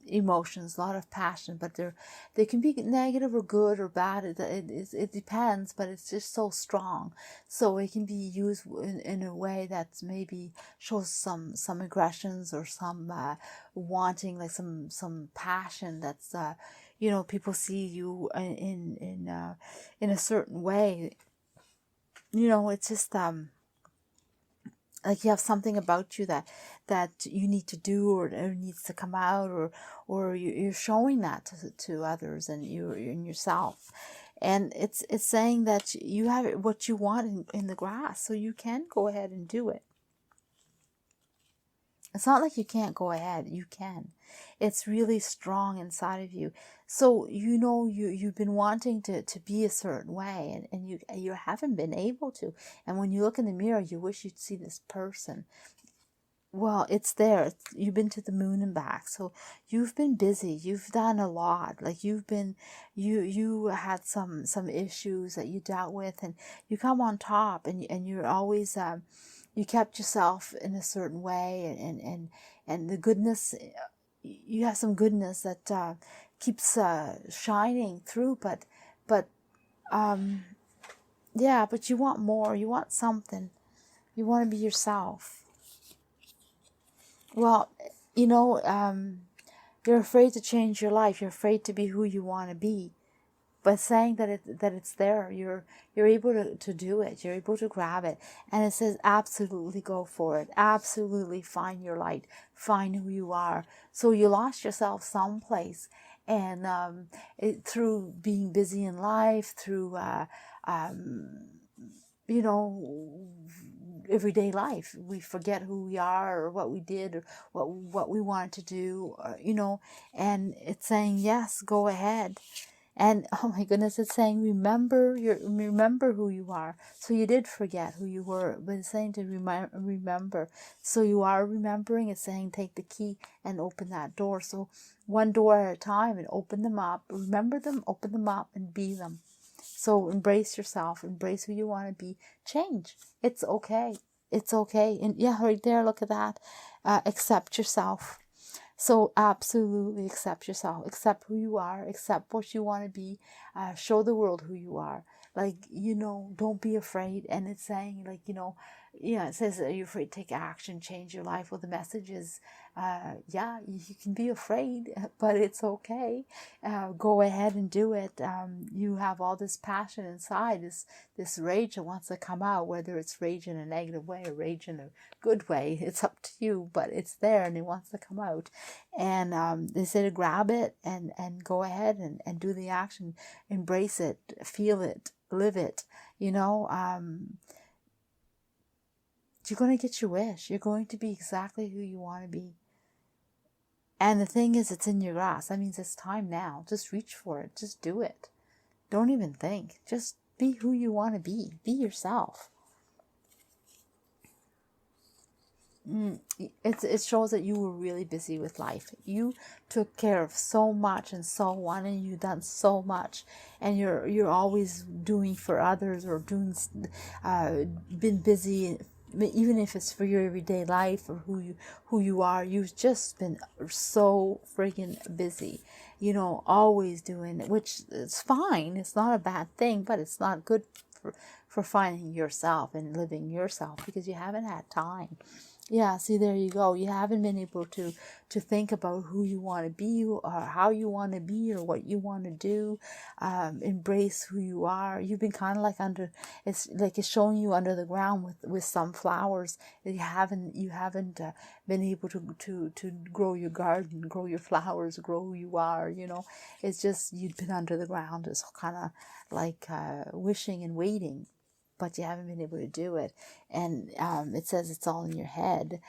emotions, a lot of passion, but they can be negative or good or bad. It depends, but it's just so strong. So it can be used in a way that maybe shows some aggressions, or some wanting, like some passion. That's people see you in a certain way. It's just like you have something about you that you need to do, or needs to come out, or you're showing that to others, and you're in yourself. And it's saying that you have what you want in the grass, so you can go ahead and do it. It's not like you can't go ahead. You can. It's really strong inside of you. So you've been wanting to be a certain way, and you haven't been able to. And when you look in the mirror, you wish you'd see this person. Well, it's there. You've been to the moon and back. So you've been busy. You've done a lot. Like you had some issues that you dealt with, and you come on top, and you're always you kept yourself in a certain way, and the goodness, you have some goodness that keeps shining through, but yeah, but you want more, you want something, you want to be yourself. Well, you know, you're afraid to change your life, you're afraid to be who you want to be. But saying that it's there, you're able to do it. You're able to grab it, and it says absolutely go for it. Absolutely find your light, find who you are. So you lost yourself someplace, and through being busy in life, through you know, everyday life, we forget who we are or what we did or what we wanted to do, or, you know. And it's saying yes, go ahead. And oh my goodness, it's saying remember who you are. So you did forget who you were, but it's saying to remember. So you are remembering. It's saying take the key and open that door. So one door at a time, and open them up. Remember them, open them up, and be them. So embrace yourself, embrace who you want to be. Change. It's okay. It's okay. And yeah, right there, look at that. Accept yourself. So absolutely accept yourself, accept who you are, accept what you want to be, show the world who you are. Like, you know, don't be afraid. And it's saying, like, you know, yeah, it says, are you afraid to take action, change your life? Well, the message is, yeah, you can be afraid, but it's okay. Go ahead and do it. You have all this passion inside, this rage that wants to come out, whether it's rage in a negative way or rage in a good way. It's up to you, but it's there and it wants to come out. And they say to grab it and go ahead and do the action, embrace it, feel it, live it, you know. You're going to get your wish. You're going to be exactly who you want to be. And the thing is, it's in your grasp. That means it's time now. Just reach for it. Just do it. Don't even think. Just be who you want to be. Be yourself. It shows that you were really busy with life. You took care of so much and so on, and you've done so much, and you're always doing for others or doing, been busy. Even if it's for your everyday life or who you are, you've just been so friggin' busy. You know, always doing it, which is fine. It's not a bad thing, but it's not good for finding yourself and living yourself, because you haven't had time. Yeah, see, there you go. You haven't been able to think about who you want to be or how you want to be or what you want to do. Embrace who you are. You've been kind of like it's like it's showing you under the ground with some flowers. You haven't been able to grow your garden, grow your flowers, grow who you are. You know, it's just you've been under the ground, just kind of like wishing and waiting, but you haven't been able to do it. And it says it's all in your head.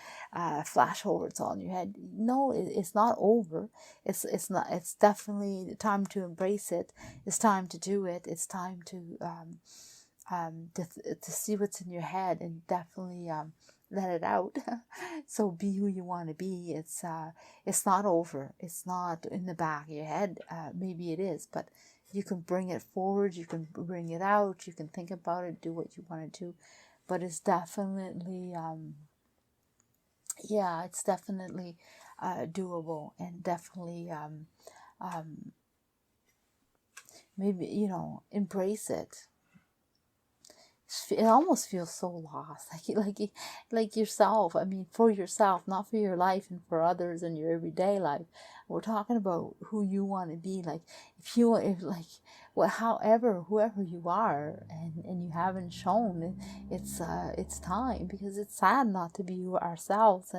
Flash over, it's all in your head. No, it's not over. It's not. It's definitely time to embrace it. It's time to do it. It's time to see what's in your head and definitely let it out. So be who you want to be. It's not over. It's not in the back of your head. Maybe it is, but you can bring it forward, you can bring it out, you can think about it, do what you want to do. But it's definitely, it's definitely doable, and definitely, maybe, you know, embrace it. It almost feels so lost, like yourself. I mean, for yourself, not for your life and for others and your everyday life. We're talking about who you want to be. Like, whoever you are, and you haven't shown, it's time, because it's sad not to be ourselves,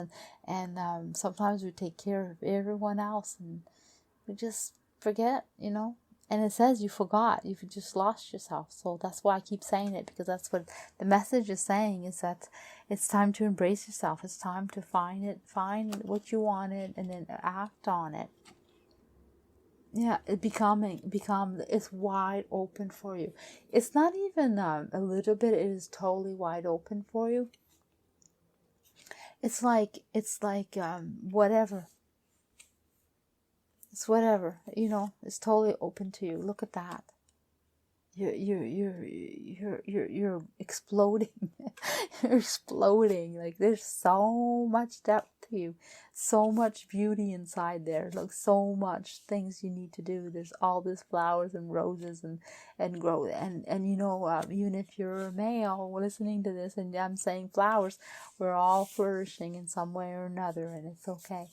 and sometimes we take care of everyone else and we just forget, you know. And it says you forgot, you've just lost yourself. So that's why I keep saying it, because that's what the message is saying, is that it's time to embrace yourself. It's time to find what you wanted, and then act on it. Yeah, it's wide open for you. It's not even a little bit, it is totally wide open for you. It's like whatever. It's whatever, you know, it's totally open to you. Look at that. you're exploding. You're exploding. Like, there's so much depth to you, so much beauty inside there. Like, so much things you need to do. There's all these flowers and roses and growth, and you know, even if you're a male listening to this and I'm saying flowers, we're all flourishing in some way or another, and it's okay.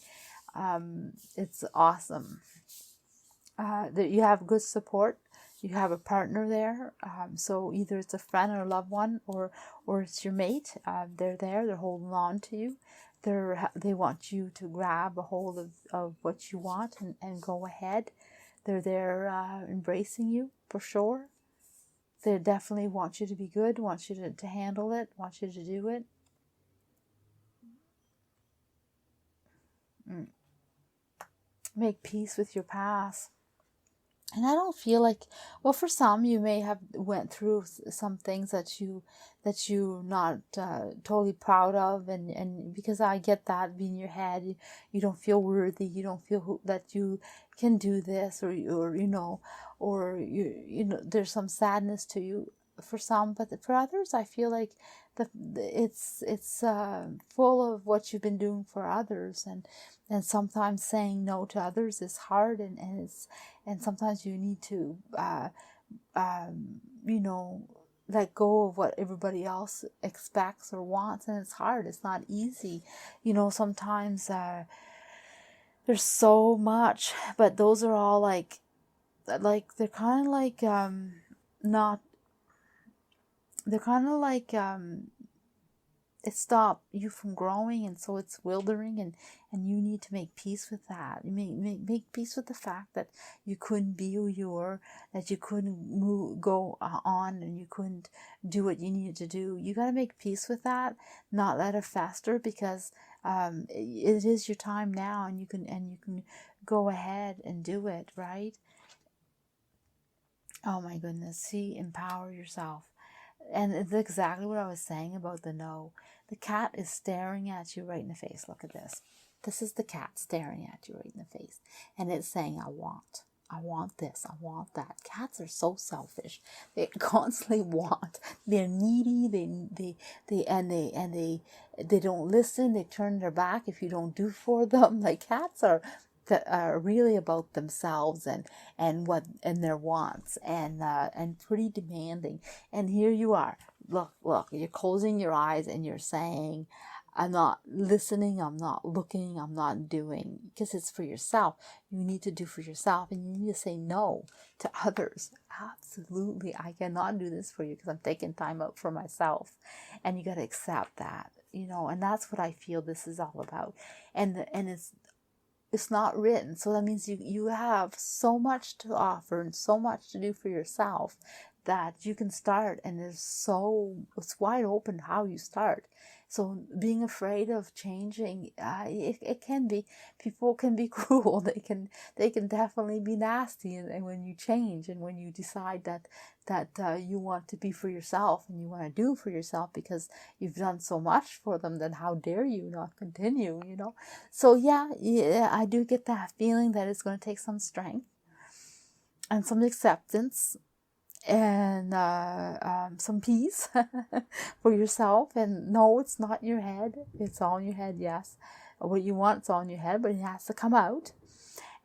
It's awesome that you have good support. You have a partner there, so either it's a friend or a loved one, or it's your mate. They're there, they're holding on to you. They want you to grab a hold of what you want and go ahead. They're there embracing you, for sure. They definitely want you to be good, want you to handle it, want you to do it. Make peace with your past. And I don't feel like, well, for some, you may have went through some things that you're not totally proud of, and because I get that being in your head, you don't feel worthy, you don't feel that you can do this, or you know, or you know, there's some sadness to you for some, but for others, I feel like it's full of what you've been doing for others, and sometimes saying no to others is hard, and sometimes you need to you know, let go of what everybody else expects or wants, and it's hard. It's not easy, you know. Sometimes there's so much, but those are all like they're kind of like not. They're kind of like it stopped you from growing, and so it's wildering, and you need to make peace with that. You make peace with the fact that you couldn't be who you were, that you couldn't go on, and you couldn't do what you needed to do. You got to make peace with that, not let it fester, because it is your time now, and you can go ahead and do it, right? Oh my goodness. See, empower yourself. And it's exactly what I was saying about the no. The cat is staring at you right in the face. Look at this. This is the cat staring at you right in the face. And it's saying, I want this, I want that. Cats are so selfish. They constantly want. They're needy. They don't listen. They turn their back if you don't do for them. Like, cats are really about themselves and their wants, and pretty demanding. And here you are, look, you're closing your eyes and you're saying, I'm not listening, I'm not looking, I'm not doing, because it's for yourself. You need to do for yourself, and you need to say no to others. Absolutely, I cannot do this for you because I'm taking time out for myself, and you got to accept that, you know. And that's what I feel this is all about. And it's not written, so that means you have so much to offer and so much to do for yourself that you can start, and it's wide open how you start. So being afraid of changing, it can be, people can be cruel. They can definitely be nasty, and when you change, and when you decide that you want to be for yourself, and you want to do for yourself because you've done so much for them, then how dare you not continue, you know? So yeah, I do get that feeling that it's going to take some strength and some acceptance, and some peace for yourself. And no, it's not in your head, it's all in your head. Yes, what you want is all in your head, but it has to come out,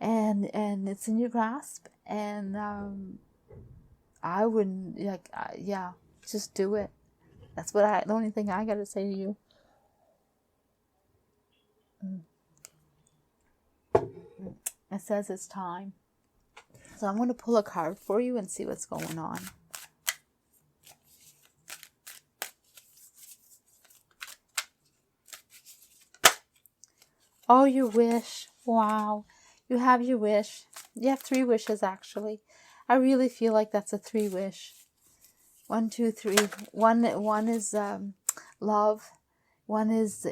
and it's in your grasp. And I wouldn't, like, yeah, just do it. That's the only thing I gotta say to you. It says it's time. So I'm going to pull a card for you and see what's going on. Oh, your wish. Wow. You have your wish. You have 3 wishes, actually. I really feel like that's a 3 wish. 1, 2, 3. One is love. One is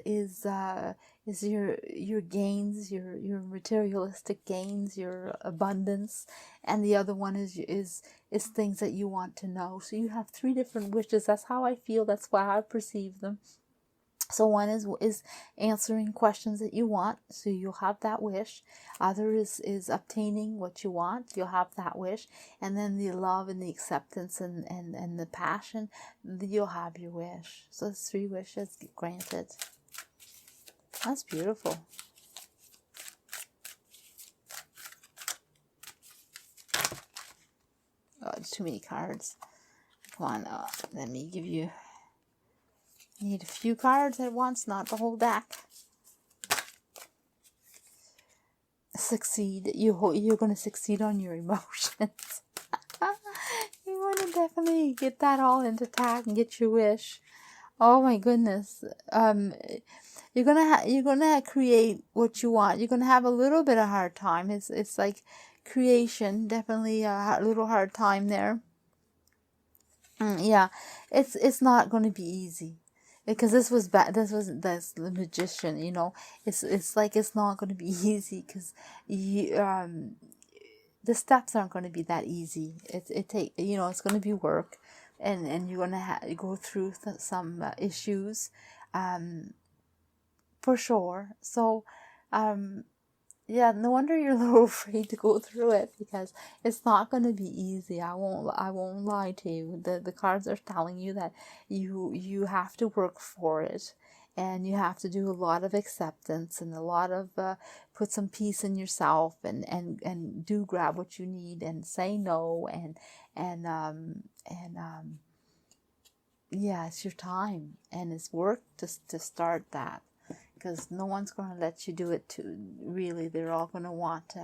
your gains, your materialistic gains, your abundance, and the other one is things that you want to know. So you have 3 different wishes. That's how I feel. That's why I perceive them. So one is answering questions that you want, so you'll have that wish. Other is obtaining what you want, you'll have that wish. And then the love and the acceptance and the passion, you'll have your wish. So it's 3 wishes granted. That's beautiful. Oh, it's too many cards. Come on, let me give you... Need a few cards at once, not the whole deck. Succeed. You're going to succeed on your emotions. You want to definitely get that all into tact and get your wish. Oh my goodness. You're gonna create what you want. You're gonna have a little bit of hard time. It's like creation. Definitely a little hard time there. Yeah, it's not going to be easy. Because this was that's the Magician, you know. It's like it's not going to be easy, because the steps aren't going to be that easy. It's going to be work, and you're going to go through some issues, for sure. So, yeah, no wonder you're a little afraid to go through it, because it's not going to be easy. I won't lie to you. The cards are telling you that you have to work for it, and you have to do a lot of acceptance and a lot of put some peace in yourself, and do grab what you need and say no, and yeah, it's your time, and it's work to start that. Because no one's going to let you do it too. Really, they're all going to want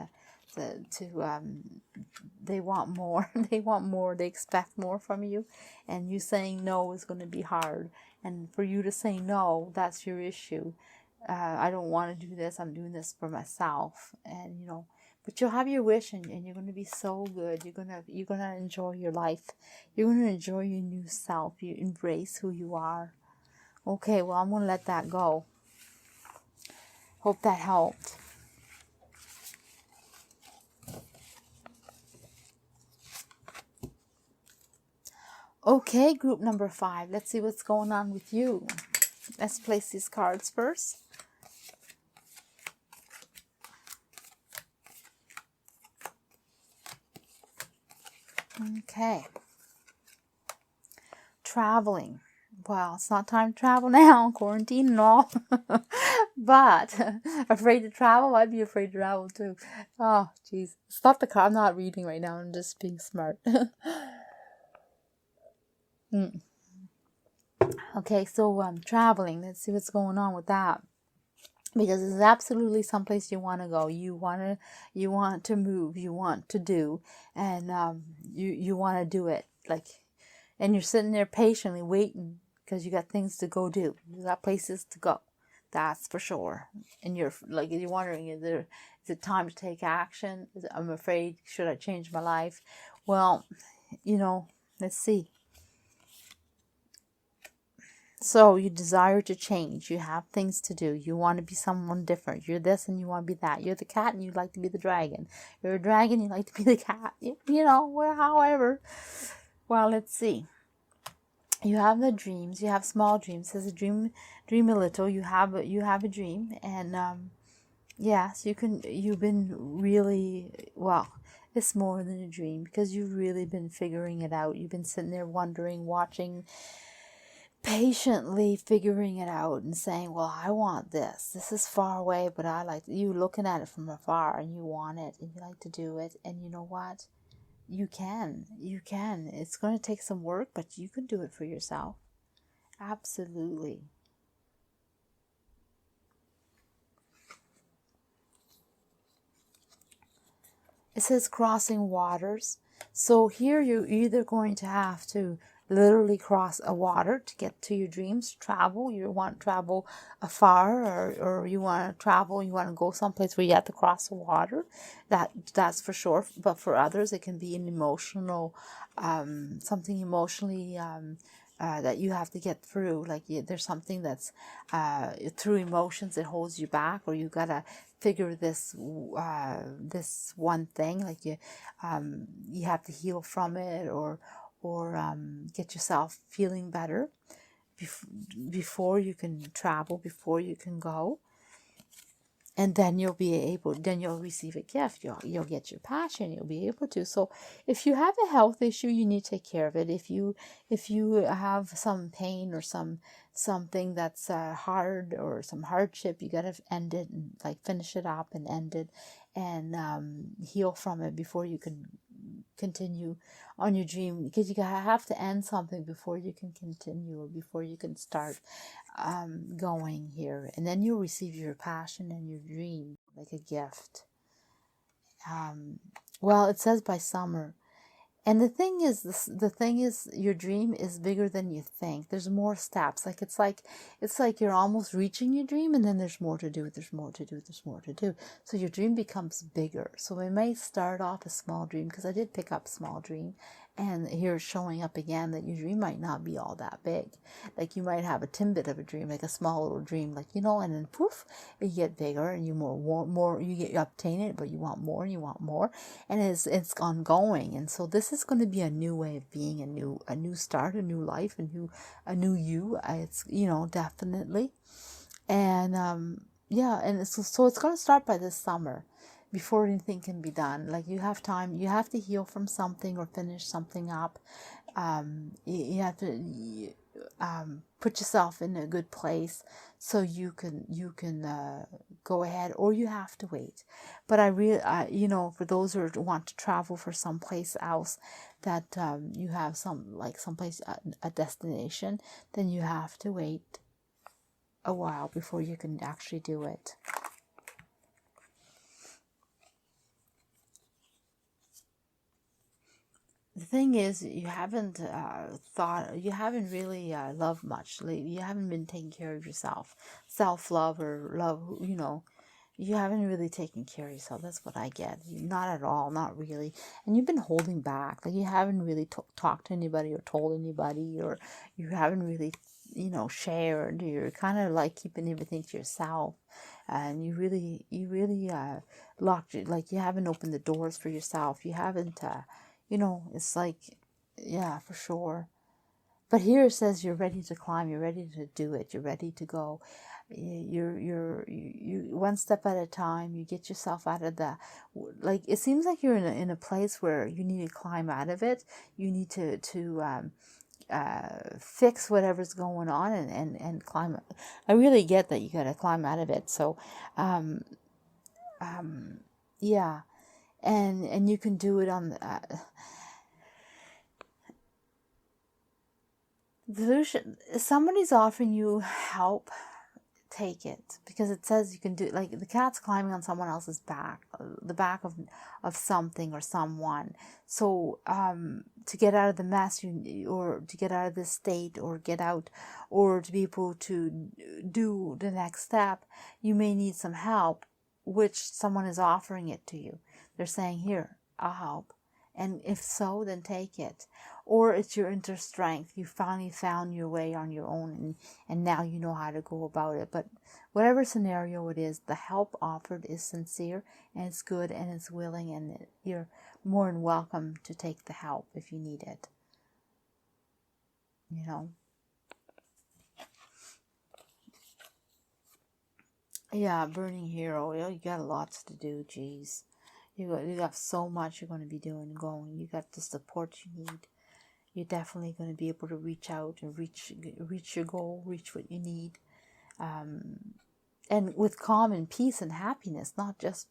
they want more. They want more. They expect more from you, and you saying no is going to be hard. And for you to say no, that's your issue. I don't want to do this. I'm doing this for myself, and But you'll have your wish, and you're going to be so good. You're gonna enjoy your life. You're going to enjoy your new self. You embrace who you are. Okay, well, I'm going to let that go. Hope that helped. Okay, group number 5. Let's see what's going on with you. Let's place these cards first. Okay. Traveling. Well, it's not time to travel now, quarantine and all. But afraid to travel? I'd be afraid to travel too. Oh, jeez. Stop the car. I'm not reading right now. I'm just being smart. Okay, so traveling. Let's see what's going on with that. Because it's absolutely someplace you want to go. You want to move. You want to do, and you want to do it. And you're sitting there patiently waiting, because you got things to go do. You got places to go. That's for sure. And you're wondering, is it time to take action? I'm afraid, should I change my life? Well, let's see. So you desire to change. You have things to do. You want to be someone different. You're this and you want to be that. You're the cat and you like to be the dragon. You're a dragon, you like to be the cat. However. Well, let's see. You have the dreams. You have small dreams. It says dream a little. You have a dream, and yes, you've been really, well, it's more than a dream, because you've really been figuring it out. You've been sitting there wondering, watching, patiently figuring it out, and saying, well, I want this. This is far away, but I like you looking at it from afar, and you want it, and you like to do it. And you know what? You can. It's going to take some work, but you can do it for yourself. Absolutely. It says crossing waters. So here you're either going to have to literally cross a water to get to your dreams, travel. You want to travel afar, or you want to travel, you want to go someplace where you have to cross the water. That's for sure. But for others, it can be an emotional, something emotionally that you have to get through. Like there's something that's through emotions that holds you back, or you gotta figure this one thing. Like you have to heal from it, or get yourself feeling better, before you can travel, before you can go. And then you'll receive a gift. You'll get your passion. You'll be able to. So if you have a health issue, you need to take care of it. If you have some pain or something that's hard or some hardship, you gotta end it and like finish it up and end it and heal from it before you can continue on your dream, because you have to end something before you can continue or before you can start going here. And then you'll receive your passion and your dream like a gift. Well, it says by summer. And the thing is, your dream is bigger than you think. There's more steps. It's like you're almost reaching your dream, and then there's more to do. There's more to do. There's more to do. So your dream becomes bigger. So we may start off a small dream, because I did pick up small dream, and here it's showing up again that your dream might not be all that big. Like you might have a timbit of a dream, like a small little dream, and then poof, you get bigger, and you you obtain it, but you want more, and you want more, and it's ongoing. And so this is going to be a new way of being, a new start, a new life, a new you. It's definitely, and and so it's going to start by this summer, before anything can be done. Like you have time, you have to heal from something or finish something up. You have to put yourself in a good place so you can go ahead, or you have to wait. But for those who want to travel for someplace else, that you have someplace, a destination, then you have to wait a while before you can actually do it. The thing is, you haven't really loved much. You haven't been taking care of yourself, self-love or love. You haven't really taken care of yourself. That's what I get. Not at all, not really. And you've been holding back. Like you haven't really talked to anybody or told anybody, or you haven't really, shared. You're kind of like keeping everything to yourself, and you really locked it. Like you haven't opened the doors for yourself. You haven't. It's like, yeah, for sure. But here it says you're ready to climb. You're ready to do it. You're ready to go. You're one step at a time. You get yourself out of it seems like you're in a place where you need to climb out of it. You need to fix whatever's going on and climb. I really get that you got to climb out of it. So, yeah. And you can do it on the solution. Somebody's offering you help, take it, because it says you can do it. Like the cat's climbing on someone else's back, the back of something or someone. So to get out of the mess, or to get out of this state, or get out, or to be able to do the next step, you may need some help, which someone is offering it to you. They're saying, here, I'll help. And if so, then take it. Or it's your inner strength. You finally found your way on your own, and now you know how to go about it. But whatever scenario it is, the help offered is sincere, and it's good, and it's willing, and you're more than welcome to take the help if you need it. Yeah, burning hero. You got lots to do, geez. You got so much you're going to be doing and going. You got the support you need. You're definitely going to be able to reach out and reach your goal, reach what you need. And with calm and peace and happiness, not just,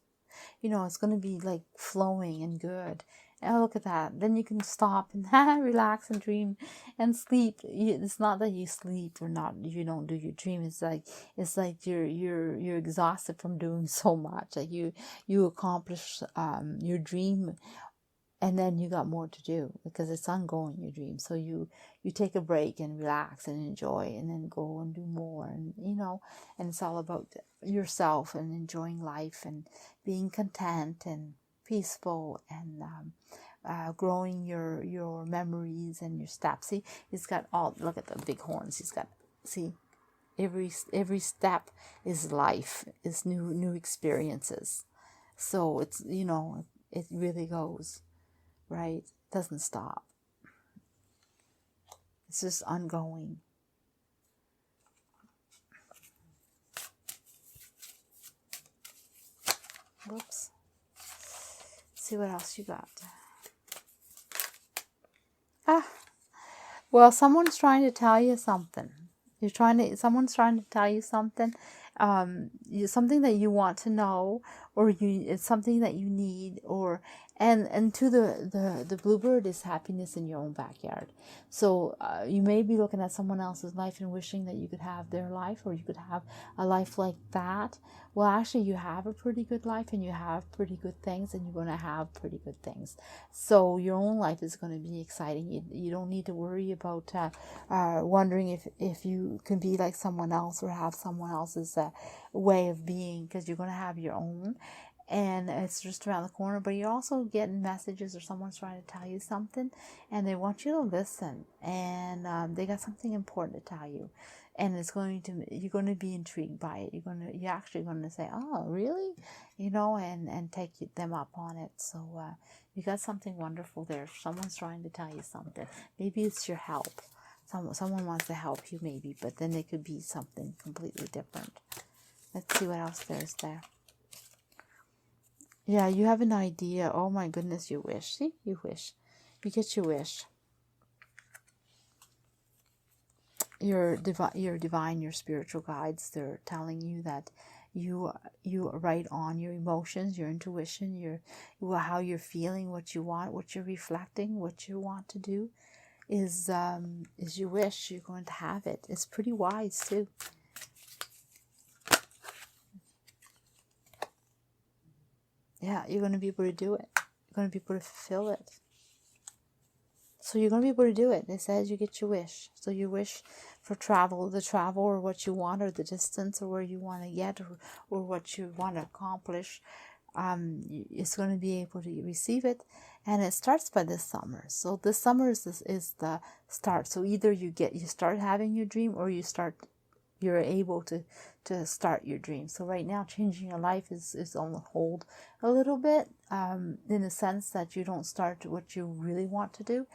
it's going to be like flowing and good. And look at that. Then you can stop and relax and dream and sleep. It's not that you sleep or not, you don't do your dream. It's like you're exhausted from doing so much. Like you accomplish your dream, and then you got more to do, because it's ongoing, your dream. So you take a break and relax and enjoy, and then go and do more. And and it's all about yourself and enjoying life and being content and peaceful, and growing your memories and your steps. See, he's got look at the big horns he's got. See, every step is life, is new experiences. So it's it really goes, right? It doesn't stop. It's just ongoing. Whoops. Let's see what else you got. Well, someone's trying to tell you something. Someone's trying to tell you something, something that you want to know, or it's something that you need, and to the bluebird is happiness in your own backyard. So you may be looking at someone else's life and wishing that you could have their life, or you could have a life like that. Well, actually, you have a pretty good life, and you have pretty good things, and you're going to have pretty good things. So your own life is going to be exciting. You don't need to worry about wondering if you can be like someone else or have someone else's way of being, because you're going to have your own. And it's just around the corner, but you're also getting messages, or someone's trying to tell you something, and they want you to listen, and they got something important to tell you, and you're going to be intrigued by it. You're actually going to say, oh, really? And take them up on it. So you got something wonderful there. Someone's trying to tell you something. Maybe it's your help. Someone wants to help you, maybe, but then it could be something completely different. Let's see what else there's there. Yeah, you have an idea. Oh my goodness, you wish. See, you wish. You get your wish. Your divine, your spiritual guides, they're telling you that you are right on your emotions, your intuition, how you're feeling, what you want, what you're reflecting, what you want to do is your wish. You're going to have it. It's pretty wise too. Yeah, you're going to be able to do it. You're going to be able to fulfill it. So you're going to be able to do it. It says you get your wish. So you wish for the travel, or what you want, or the distance, or where you want to get, or what you want to accomplish. It's going to be able to receive it. And it starts by this summer. So this summer is the start. So either you start having your dream, or you're able to start your dream. So right now, changing your life is on hold a little bit, in the sense that you don't start what you really want to do,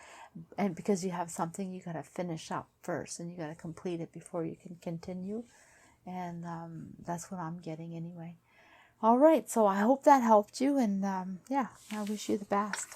and because you have something you got to finish up first, and you got to complete it before you can continue. And that's what I'm getting anyway. All right, so I hope that helped you, and I wish you the best.